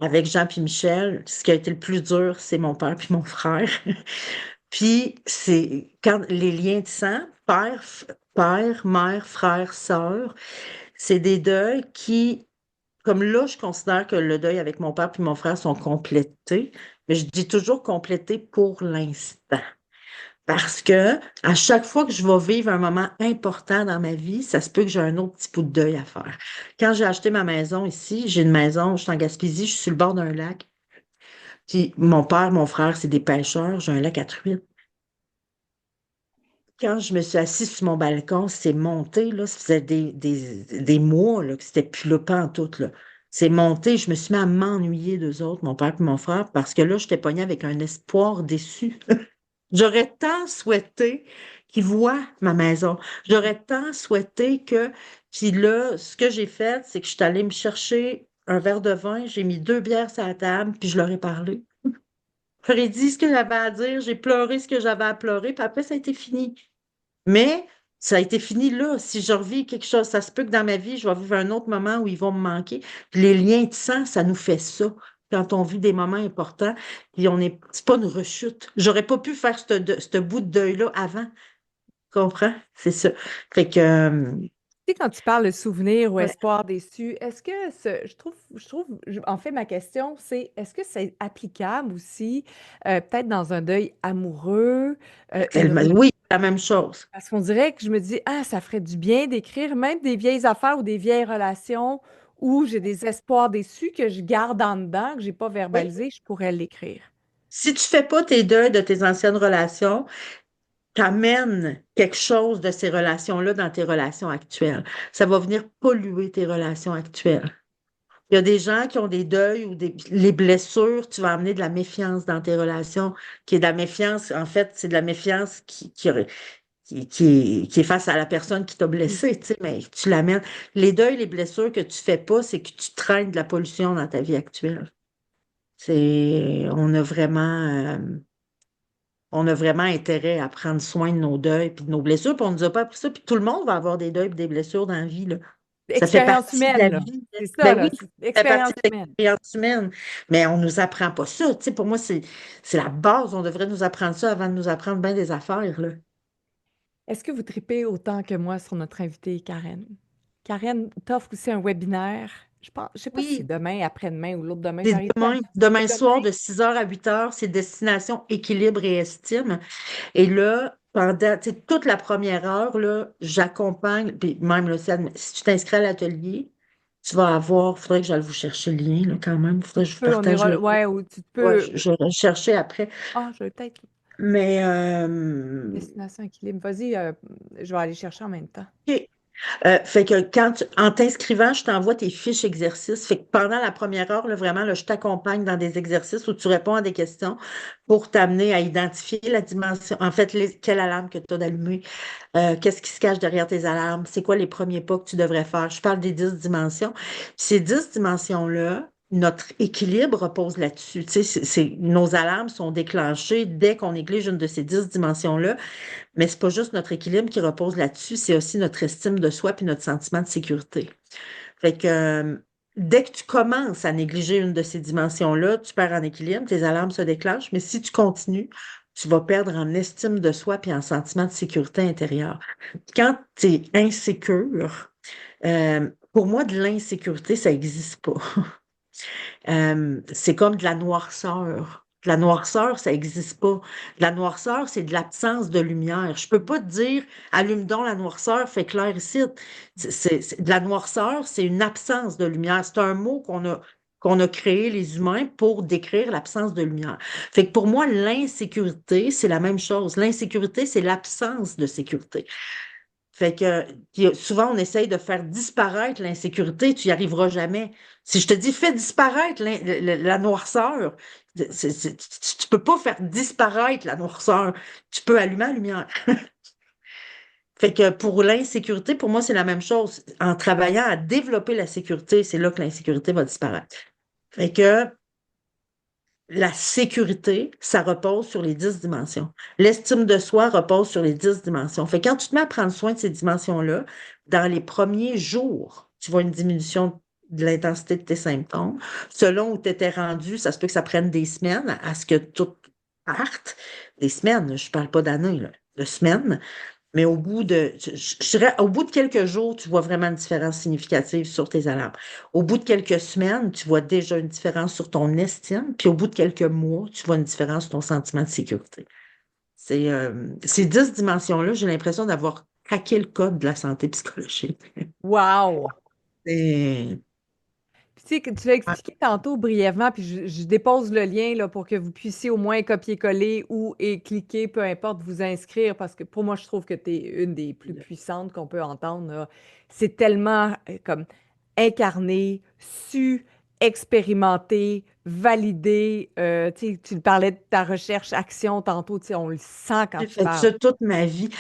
avec Jean puis Michel, ce qui a été le plus dur, c'est mon père puis mon frère. Puis c'est quand les liens de sang, père, mère, frère, sœur, c'est des deuils qui, comme là, je considère que le deuil avec mon père puis mon frère sont complétés, mais je dis toujours complétés pour l'instant. Parce que à chaque fois que je vais vivre un moment important dans ma vie, ça se peut que j'ai un autre petit bout de deuil à faire. Quand j'ai acheté ma maison ici, j'ai une maison, je suis en Gaspésie, je suis sur le bord d'un lac. Puis mon père, mon frère, c'est des pêcheurs, j'ai un lac à truites. Quand je me suis assise sur mon balcon, c'est monté, là, ça faisait des mois là, que c'était plus là, pas en tout, là. C'est monté, je me suis mis à m'ennuyer d'eux autres, mon père et mon frère, parce que là, j'étais pognée avec un espoir déçu. J'aurais tant souhaité qu'ils voient ma maison. J'aurais tant souhaité que. Puis là, ce que j'ai fait, c'est que je suis allée me chercher un verre de vin, j'ai mis 2 bières sur la table, puis je leur ai parlé. Je leur ai dit ce que j'avais à dire, j'ai pleuré ce que j'avais à pleurer, puis après, ça a été fini. Mais ça a été fini là. Si je revis quelque chose, ça se peut que dans ma vie, je vais vivre un autre moment où ils vont me manquer. Puis les liens de sang, ça nous fait ça. Quand on vit des moments importants, puis c'est pas une rechute. J'aurais pas pu faire ce bout de deuil-là avant. Tu comprends? C'est ça. Fait que, Tu sais, quand tu parles de souvenir ou ouais. espoir déçu, est-ce que en fait, ma question, c'est est-ce que c'est applicable aussi, peut-être dans un deuil amoureux, Oui, la même chose. parce qu'on dirait que je me dis, ah, ça ferait du bien d'écrire même des vieilles affaires ou des vieilles relations où j'ai des espoirs déçus que je garde en dedans, que j'ai pas Oui. verbalisé, je pourrais l'écrire. Si tu fais pas tes deuils de tes anciennes relations, t'amènes quelque chose de ces relations-là dans tes relations actuelles. Ça va venir polluer tes relations actuelles. Il y a des gens qui ont des deuils ou les blessures, tu vas amener de la méfiance dans tes relations, qui est de la méfiance, en fait, c'est de la méfiance qui est face à la personne qui t'a Mm. blessé, tu sais, mais tu l'amènes. Les deuils, les blessures que tu fais pas, c'est que tu traînes de la pollution dans ta vie actuelle. On a vraiment intérêt à prendre soin de nos deuils puis de nos blessures, puis on nous a pas appris ça, puis tout le monde va avoir des deuils et des blessures dans la vie, là. Ça fait Expérience partie de la humaine, là. vie. C'est ça, Ben là. oui, C'est ça fait partie expérience de humaine. l'expérience humaine, mais on nous apprend pas ça. Tu sais, pour moi, c'est la base. On devrait nous apprendre ça avant de nous apprendre bien des affaires, là. Est-ce que vous tripez autant que moi sur notre invitée Karen? Karen t'offre aussi un webinaire. Je sais pas si c'est Oui, demain, après-demain ou l'autre demain. c'est J'arrive pas. demain Demain. soir de 6 heures à 8 heures, c'est destination équilibre et estime. Et là, pendant tu sais, toute la première heure, là, j'accompagne, puis même là, si tu t'inscris à l'atelier, tu vas avoir, il faudrait que j'aille vous chercher le lien, là, quand même. Il faudrait que je vous On partage ira. le lien. Ouais, ou tu Ouais, peux. je vais le chercher après. Ah, je vais peut-être. Mais Destination équilibre. Vas-y, je vais aller chercher en même temps. OK. Fait que en t'inscrivant, je t'envoie tes fiches exercices. Fait que pendant la première heure, là, vraiment, là, je t'accompagne dans des exercices où tu réponds à des questions pour t'amener à identifier la dimension, en fait, quelle alarme que tu as d'allumer, qu'est-ce qui se cache derrière tes alarmes, c'est quoi les premiers pas que tu devrais faire. Je parle des 10 dimensions. Ces 10 dimensions-là, notre équilibre repose là-dessus. Tu sais, nos alarmes sont déclenchées dès qu'on néglige une de ces 10 dimensions-là. Mais c'est pas juste notre équilibre qui repose là-dessus, c'est aussi notre estime de soi puis notre sentiment de sécurité. Fait que dès que tu commences à négliger une de ces dimensions-là, tu perds en équilibre, tes alarmes se déclenchent, mais si tu continues, tu vas perdre en estime de soi puis en sentiment de sécurité intérieure. Quand tu es insécure, pour moi, de l'insécurité, ça n'existe pas. C'est comme de la noirceur. De la noirceur, ça n'existe pas. De la noirceur, c'est de l'absence de lumière. Je peux pas te dire, allume donc la noirceur, fait clair ici. De la noirceur, c'est une absence de lumière. C'est un mot qu'on a créé, les humains, pour décrire l'absence de lumière. Fait que pour moi, l'insécurité, c'est la même chose. L'insécurité, c'est l'absence de sécurité. Fait que souvent, on essaye de faire disparaître l'insécurité, tu n'y arriveras jamais. Si je te dis, fais disparaître la noirceur, tu ne peux pas faire disparaître la noirceur. Tu peux allumer la lumière. Fait que pour l'insécurité, pour moi, c'est la même chose. En travaillant à développer la sécurité, c'est là que l'insécurité va disparaître. Fait que la sécurité, ça repose sur les 10 dimensions. L'estime de soi repose sur les 10 dimensions. Fait que quand tu te mets à prendre soin de ces dimensions-là, dans les premiers jours, tu vois une diminution de l'intensité de tes symptômes. Selon où tu étais rendu, ça se peut que ça prenne des semaines à ce que tout parte. Des semaines, je ne parle pas d'années, là, de semaines. Mais je dirais, au bout de quelques jours, tu vois vraiment une différence significative sur tes alarmes. Au bout de quelques semaines, tu vois déjà une différence sur ton estime. Puis au bout de quelques mois, tu vois une différence sur ton sentiment de sécurité. Ces 10 dimensions-là, j'ai l'impression d'avoir craqué le code de la santé psychologique. Wow! C'est- Puis, tu sais, que tu l'as ouais, expliqué tantôt brièvement, puis je dépose le lien là, pour que vous puissiez au moins copier-coller ou et cliquer, peu importe, vous inscrire, parce que pour moi, je trouve que tu es une des plus puissantes qu'on peut entendre, là. C'est tellement comme incarné, su, expérimenté, validé. Tu sais, tu parlais de ta recherche action tantôt, tu sais, on le sent quand j'ai tu fait parles. ça toute ma vie.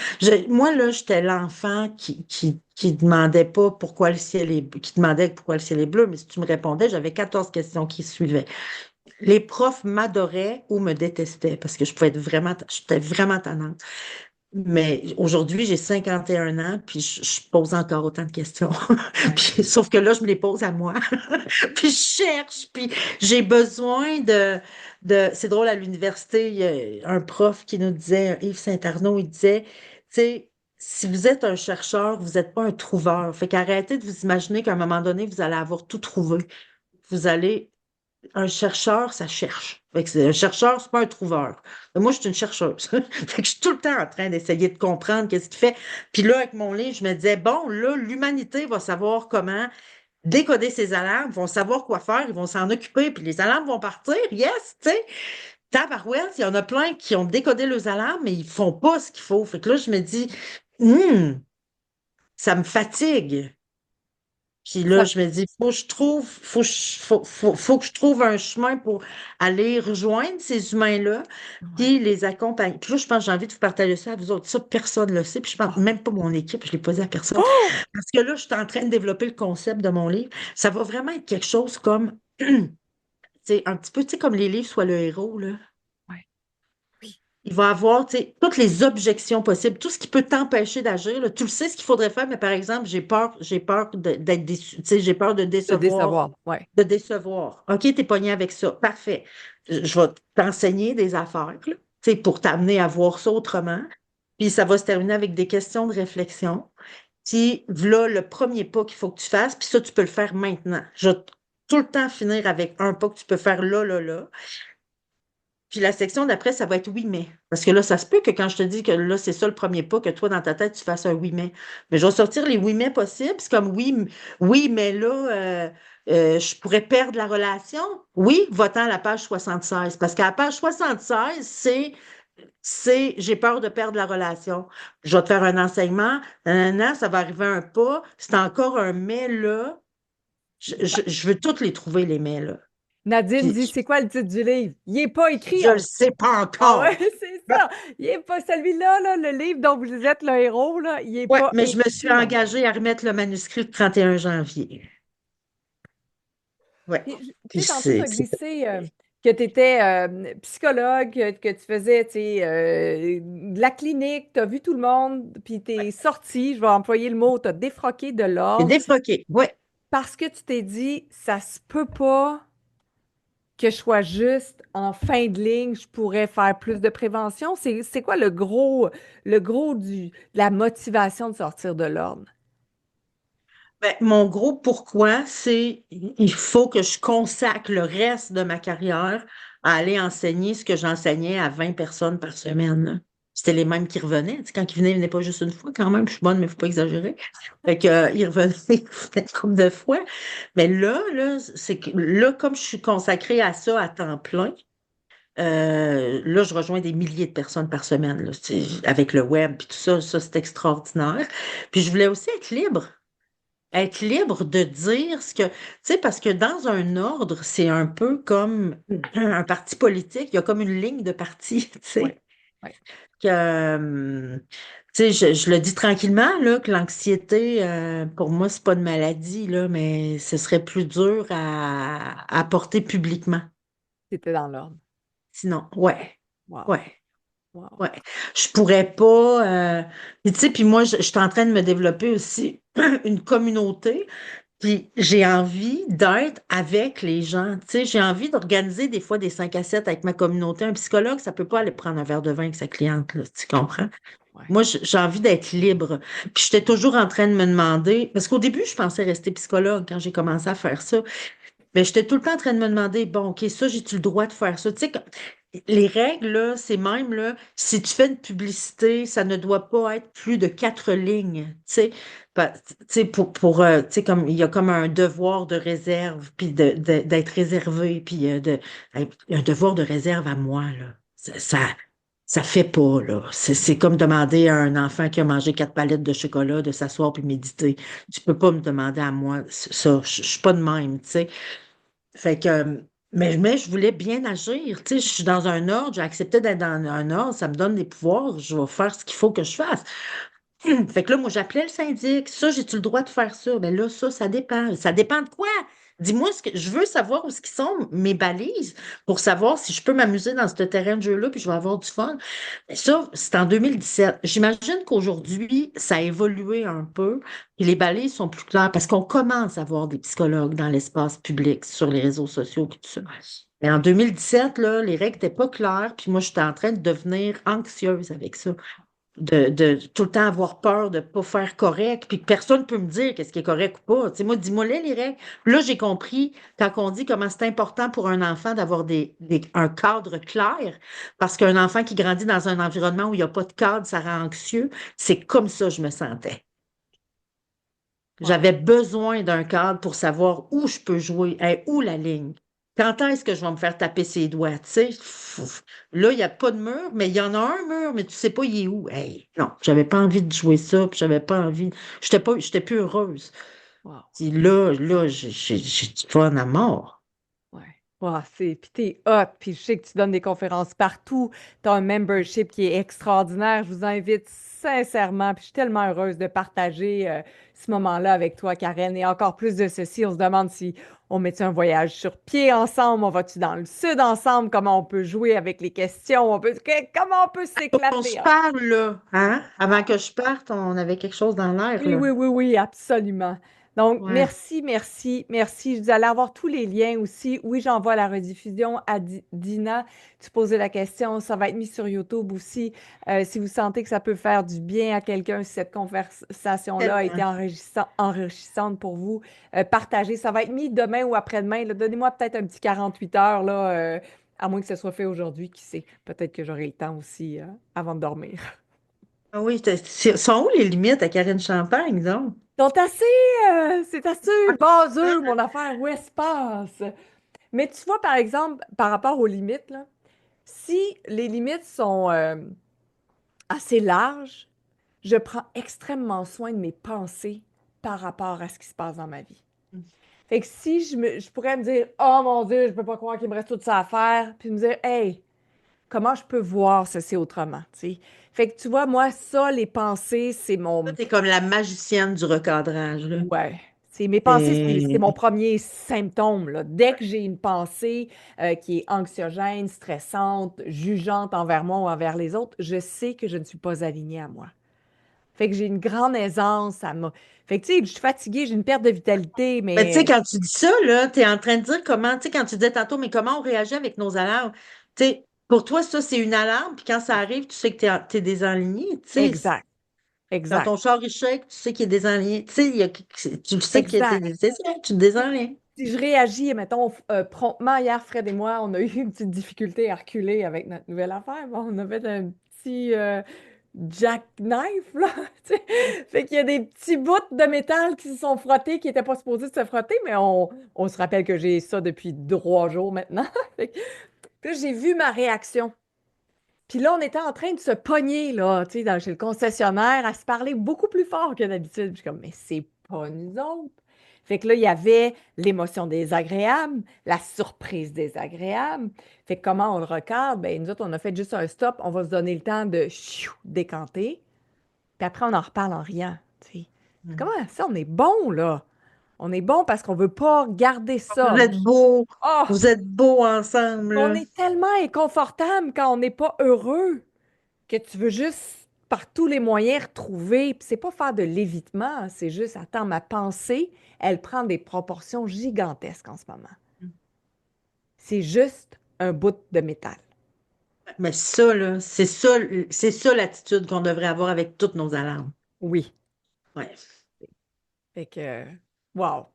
Moi, là, j'étais l'enfant qui demandait pas pourquoi le ciel est, qui demandait pourquoi le ciel est bleu, mais si tu me répondais, j'avais 14 questions qui suivaient. Les profs m'adoraient ou me détestaient parce que j'étais vraiment tannante. Mais aujourd'hui, j'ai 51 ans, puis je pose encore autant de questions. Ouais. Sauf que là, je me les pose à moi. Puis je cherche, puis j'ai besoin c'est drôle, à l'université, il y a un prof qui nous disait, Yves Saint-Arnaud, il disait, tu sais, si vous êtes un chercheur, vous n'êtes pas un trouveur. Fait qu'arrêtez de vous imaginer qu'à un moment donné, vous allez avoir tout trouvé. Vous allez un chercheur, ça cherche. Fait que un chercheur, c'est pas un trouveur. Mais moi, je suis une chercheuse. Fait que je suis tout le temps en train d'essayer de comprendre qu'est-ce qu'il fait. Puis là, avec mon livre, je me disais, bon, là, l'humanité va savoir comment décoder ses alarmes, vont savoir quoi faire, ils vont s'en occuper, puis les alarmes vont partir. Yes, tu sais. Tabarouette, il y en a plein qui ont décodé leurs alarmes, mais ils font pas ce qu'il faut. Fait que là, je me dis, Hmm, ça me fatigue. Puis là, Ça, je me dis, faut que je trouve un chemin pour aller rejoindre ces humains-là, ouais. puis les accompagner. Puis là, je pense que j'ai envie de vous partager ça à vous autres. Ça, personne ne le sait. Puis je pense Oh! même pas mon équipe, je ne l'ai pas dit à personne. Oh! Parce que là, je suis en train de développer le concept de mon livre. Ça va vraiment être quelque chose comme, c'est un petit peu, tu sais, comme les livres Sois le héros, là. Ouais. Oui. Il va avoir, tu sais, toutes les objections possibles, tout ce qui peut t'empêcher d'agir, là. Tu le sais ce qu'il faudrait faire, mais par exemple, j'ai peur d'être déçu, tu sais, j'ai peur De décevoir. Ouais. de décevoir. OK, t'es pogné avec ça. Parfait. Je vais t'enseigner des affaires, là, tu sais, pour t'amener à voir ça autrement. Puis ça va se terminer avec des questions de réflexion. Puis voilà le premier pas qu'il faut que tu fasses, puis ça, tu peux le faire maintenant. Je vais tout le temps finir avec un pas que tu peux faire là, là, là. Puis la section d'après, ça va être oui, mais. Parce que là, ça se peut que quand je te dis que là, c'est ça le premier pas, que toi, dans ta tête, tu fasses un oui, mais. Mais je vais sortir les oui, mais possibles. C'est comme oui, oui, mais là, je pourrais perdre la relation. Oui, votant à la page 76. Parce qu'à la page 76, j'ai peur de perdre la relation. Je vais te faire un enseignement. Nanana, ça va arriver un pas. C'est encore un mais là. Je veux toutes les trouver, les mais là. Nadine Puis dit, c'est quoi le titre du livre? Il n'est pas écrit je le en... sais pas Ah ouais, encore. c'est ça. Il n'est pas celui-là, là, le livre dont vous êtes le héros, là, il n'est Ouais, pas mais je me suis écrit encore. engagée à remettre le manuscrit le 31 janvier. Ouais. Puis, tu Puis sais, tantôt, tu as c'est glissé que tu étais psychologue, que tu faisais, tu sais, de la clinique, tu as vu tout le monde, puis tu es sorti, je vais employer le mot, tu as défroqué de l'ordre défroqué. Ouais. parce que tu t'es dit, ça se peut pas que je sois juste en fin de ligne, je pourrais faire plus de prévention. C'est quoi le gros de la motivation de sortir de l'ordre? Ben, mon gros pourquoi, c'est il faut que je consacre le reste de ma carrière à aller enseigner ce que j'enseignais à 20 personnes par semaine, là. C'était les mêmes qui revenaient. Tu sais, quand ils venaient pas juste une fois quand même. Je suis bonne, mais il ne faut pas exagérer. Fait que, ils revenaient, ils revenaient une couple de fois. Mais là, c'est que là, comme je suis consacrée à ça à temps plein, là, je rejoins des milliers de personnes par semaine, là, avec le web, puis tout ça, c'est extraordinaire. Puis je voulais aussi être libre. Être libre de dire ce que, tu sais, parce que dans un ordre, c'est un peu comme un parti politique, il y a comme une ligne de parti, tu Oui, sais, oui. que, tu sais, je le dis tranquillement, là, que l'anxiété, pour moi, c'est pas une maladie, là, mais ce serait plus dur à porter publiquement. C'était dans l'ordre. Sinon, ouais, Wow. ouais. Wow. Ouais, je pourrais pas. Puis tu sais, puis moi, je suis en train de me développer aussi une communauté. Puis j'ai envie d'être avec les gens. Tu sais, j'ai envie d'organiser des fois des 5 à 7 avec ma communauté. Un psychologue, ça peut pas aller prendre un verre de vin avec sa cliente, là, tu comprends? Ouais. Moi, j'ai envie d'être libre. Puis j'étais toujours en train de me demander, parce qu'au début, je pensais rester psychologue quand j'ai commencé à faire ça. Mais j'étais tout le temps en train de me demander, bon, OK, ça, j'ai-tu le droit de faire ça? Tu sais, les règles, là, c'est même, là, si tu fais une publicité, ça ne doit pas être plus de 4 lignes, tu sais. Tu sais, tu sais, comme, il y a comme un devoir de réserve, puis d'être réservé, puis un devoir de réserve à moi, là. Ça fait pas, là. C'est comme demander à un enfant qui a mangé 4 palettes de chocolat de s'asseoir puis méditer. Tu peux pas me demander à moi ça. Je suis pas de même, tu sais. Fait que, mais je voulais bien agir. Tu sais, je suis dans un ordre, j'ai accepté d'être dans un ordre, ça me donne des pouvoirs, je vais faire ce qu'il faut que je fasse. Fait que là, moi, j'appelais le syndic. Ça, j'ai-tu le droit de faire ça? Ben là, ça dépend. Ça dépend de quoi? Dis-moi ce que je veux savoir où ce qui sont mes balises pour savoir si je peux m'amuser dans ce terrain de jeu-là, puis je vais avoir du fun. Mais ça, c'est en 2017. J'imagine qu'aujourd'hui, ça a évolué un peu et les balises sont plus claires parce qu'on commence à voir des psychologues dans l'espace public, sur les réseaux sociaux, puis tout ça. Mais en 2017, là, les règles n'étaient pas claires, puis moi, j'étais en train de devenir anxieuse avec ça de tout le temps avoir peur de ne pas faire correct, puis que personne ne peut me dire qu'est-ce qui est correct ou pas. Tu sais, moi, dis-moi les règles. Là, j'ai compris quand on dit comment c'est important pour un enfant d'avoir un cadre clair, parce qu'un enfant qui grandit dans un environnement où il n'y a pas de cadre, ça rend anxieux. C'est comme ça que je me sentais. Wow. J'avais besoin d'un cadre pour savoir où je peux jouer, où la ligne. Quand est-ce que je vais me faire taper ses doigts, tu sais? Là, il n'y a pas de mur, mais il y en a un mur, mais tu sais pas il est où. Hey, non, j'avais pas envie de jouer ça, puis j'avais pas envie. J'étais plus heureuse. Wow. Puis là, j'ai du fun à mort. Ouais. Wow, puis t'es hot, puis je sais que tu donnes des conférences partout. Tu as un membership qui est extraordinaire. Je vous invite sincèrement, puis je suis tellement heureuse de partager ce moment-là avec toi, Karen. Et encore plus de ceci, on se demande si on met un voyage sur pied ensemble, on va-tu dans le sud ensemble, comment on peut jouer avec les questions, comment on peut On se s'éclater. parle, là, hein? Avant que je parte, on avait quelque chose dans l'air, Oui, là. oui, oui, oui, absolument. Donc, Ouais. merci, merci, merci. Vous allez avoir tous les liens aussi. Oui, j'envoie la rediffusion à Dina. Tu posais la question, ça va être mis sur YouTube aussi. Si vous sentez que ça peut faire du bien à quelqu'un, si cette conversation-là a été Tellement. enrichissante pour vous, partagez. Ça va être mis demain ou après-demain, là. Donnez-moi peut-être un petit 48 heures, là, à moins que ce soit fait aujourd'hui, qui sait. Peut-être que j'aurai le temps aussi, avant de dormir. Ah oui, sont où les limites à Karine Champagne, donc? Sont assez, c'est assez baseux, mon affaire, où est-ce passe? Mais tu vois, par exemple, par rapport aux limites, là, si les limites sont assez larges, je prends extrêmement soin de mes pensées par rapport à ce qui se passe dans ma vie. Fait que si je pourrais me dire, oh mon Dieu, je peux pas croire qu'il me reste tout ça à faire, puis me dire, hey, comment je peux voir ceci autrement, tu sais? Fait que tu vois, moi, ça, les pensées, c'est Toi, mon. t'es comme la magicienne du recadrage, là. Ouais. C'est mes pensées, c'est mon Et... premier symptôme, là. Dès que j'ai une pensée qui est anxiogène, stressante, jugeante envers moi ou envers les autres, je sais que je ne suis pas alignée à moi. Fait que j'ai une grande aisance à moi. Fait que tu sais, je suis fatiguée, j'ai une perte de vitalité, Mais tu sais, mais quand tu dis ça, là, t'es en train de dire comment, tu sais, quand tu disais tantôt, mais comment on réagit avec nos alarmes? Tu sais, pour toi, ça, c'est une alarme, puis quand ça arrive, tu sais que t'es désaligné, tu sais. exact, Quand ton exact, char il shake, tu sais qu'il est désaligné. Tu sais, tu sais qu'il était exact. c'est ça, tu te désalignes. Si je réagis, mettons, promptement, hier, Fred et moi, on a eu une petite difficulté à reculer avec notre nouvelle affaire. Bon, on a fait un petit jackknife, là. Tu sais. Fait qu'il y a des petits bouts de métal qui se sont frottés, qui n'étaient pas supposés se frotter, mais on se rappelle que j'ai ça depuis 3 jours maintenant. Fait que, puis là, j'ai vu ma réaction. Puis là, on était en train de se pogner, là, tu sais, chez le concessionnaire, à se parler beaucoup plus fort que d'habitude. Puis je suis comme, mais c'est pas nous autres. Fait que là, il y avait l'émotion désagréable, la surprise désagréable. Fait que comment on le recadre? Ben, nous autres, on a fait juste un stop. On va se donner le temps de décanter. Puis après, on en reparle en riant, tu sais. Puis comment ça, on est bon, là? On est bon parce qu'on veut pas garder ça. Oh, Vous êtes beaux ensemble, on là. est tellement inconfortable quand on n'est pas heureux que tu veux juste par tous les moyens retrouver. Puis c'est pas faire de l'évitement, c'est juste, attends, ma pensée, elle prend des proportions gigantesques en ce moment. C'est juste un bout de métal. Mais ça, là, c'est ça l'attitude qu'on devrait avoir avec toutes nos alarmes. Oui. Ouais. Fait que, wow.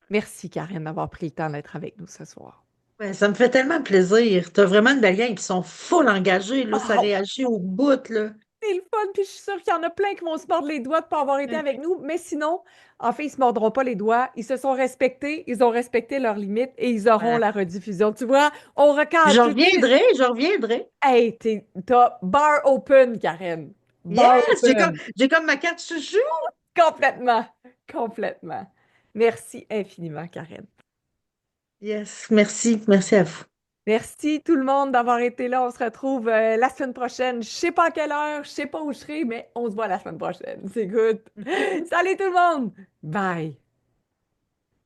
Merci, Karen, d'avoir pris le temps d'être avec nous ce soir. Ouais, ça me fait tellement plaisir. T'as vraiment une belle gang qui sont full engagés, là. Ça Oh, réagit au bout, là. c'est le fun, puis je suis sûre qu'il y en a plein qui vont se mordre les doigts de ne pas avoir été Ouais. avec nous, mais sinon, en fait, ils ne se mordront pas les doigts. Ils se sont respectés, ils ont respecté leurs limites et ils auront Voilà. la rediffusion. Tu vois, on Je recadre tout de suite. reviendrai, je reviendrai. Hey, t'as bar open, Karen. Bar Yes! open. J'ai comme ma carte chouchou. Complètement. Complètement. Merci infiniment, Karen. Yes, merci. Merci à vous. Merci tout le monde d'avoir été là. On se retrouve la semaine prochaine. Je sais pas à quelle heure, je sais pas où je serai, mais on se voit la semaine prochaine. C'est good. Salut tout le monde. Bye.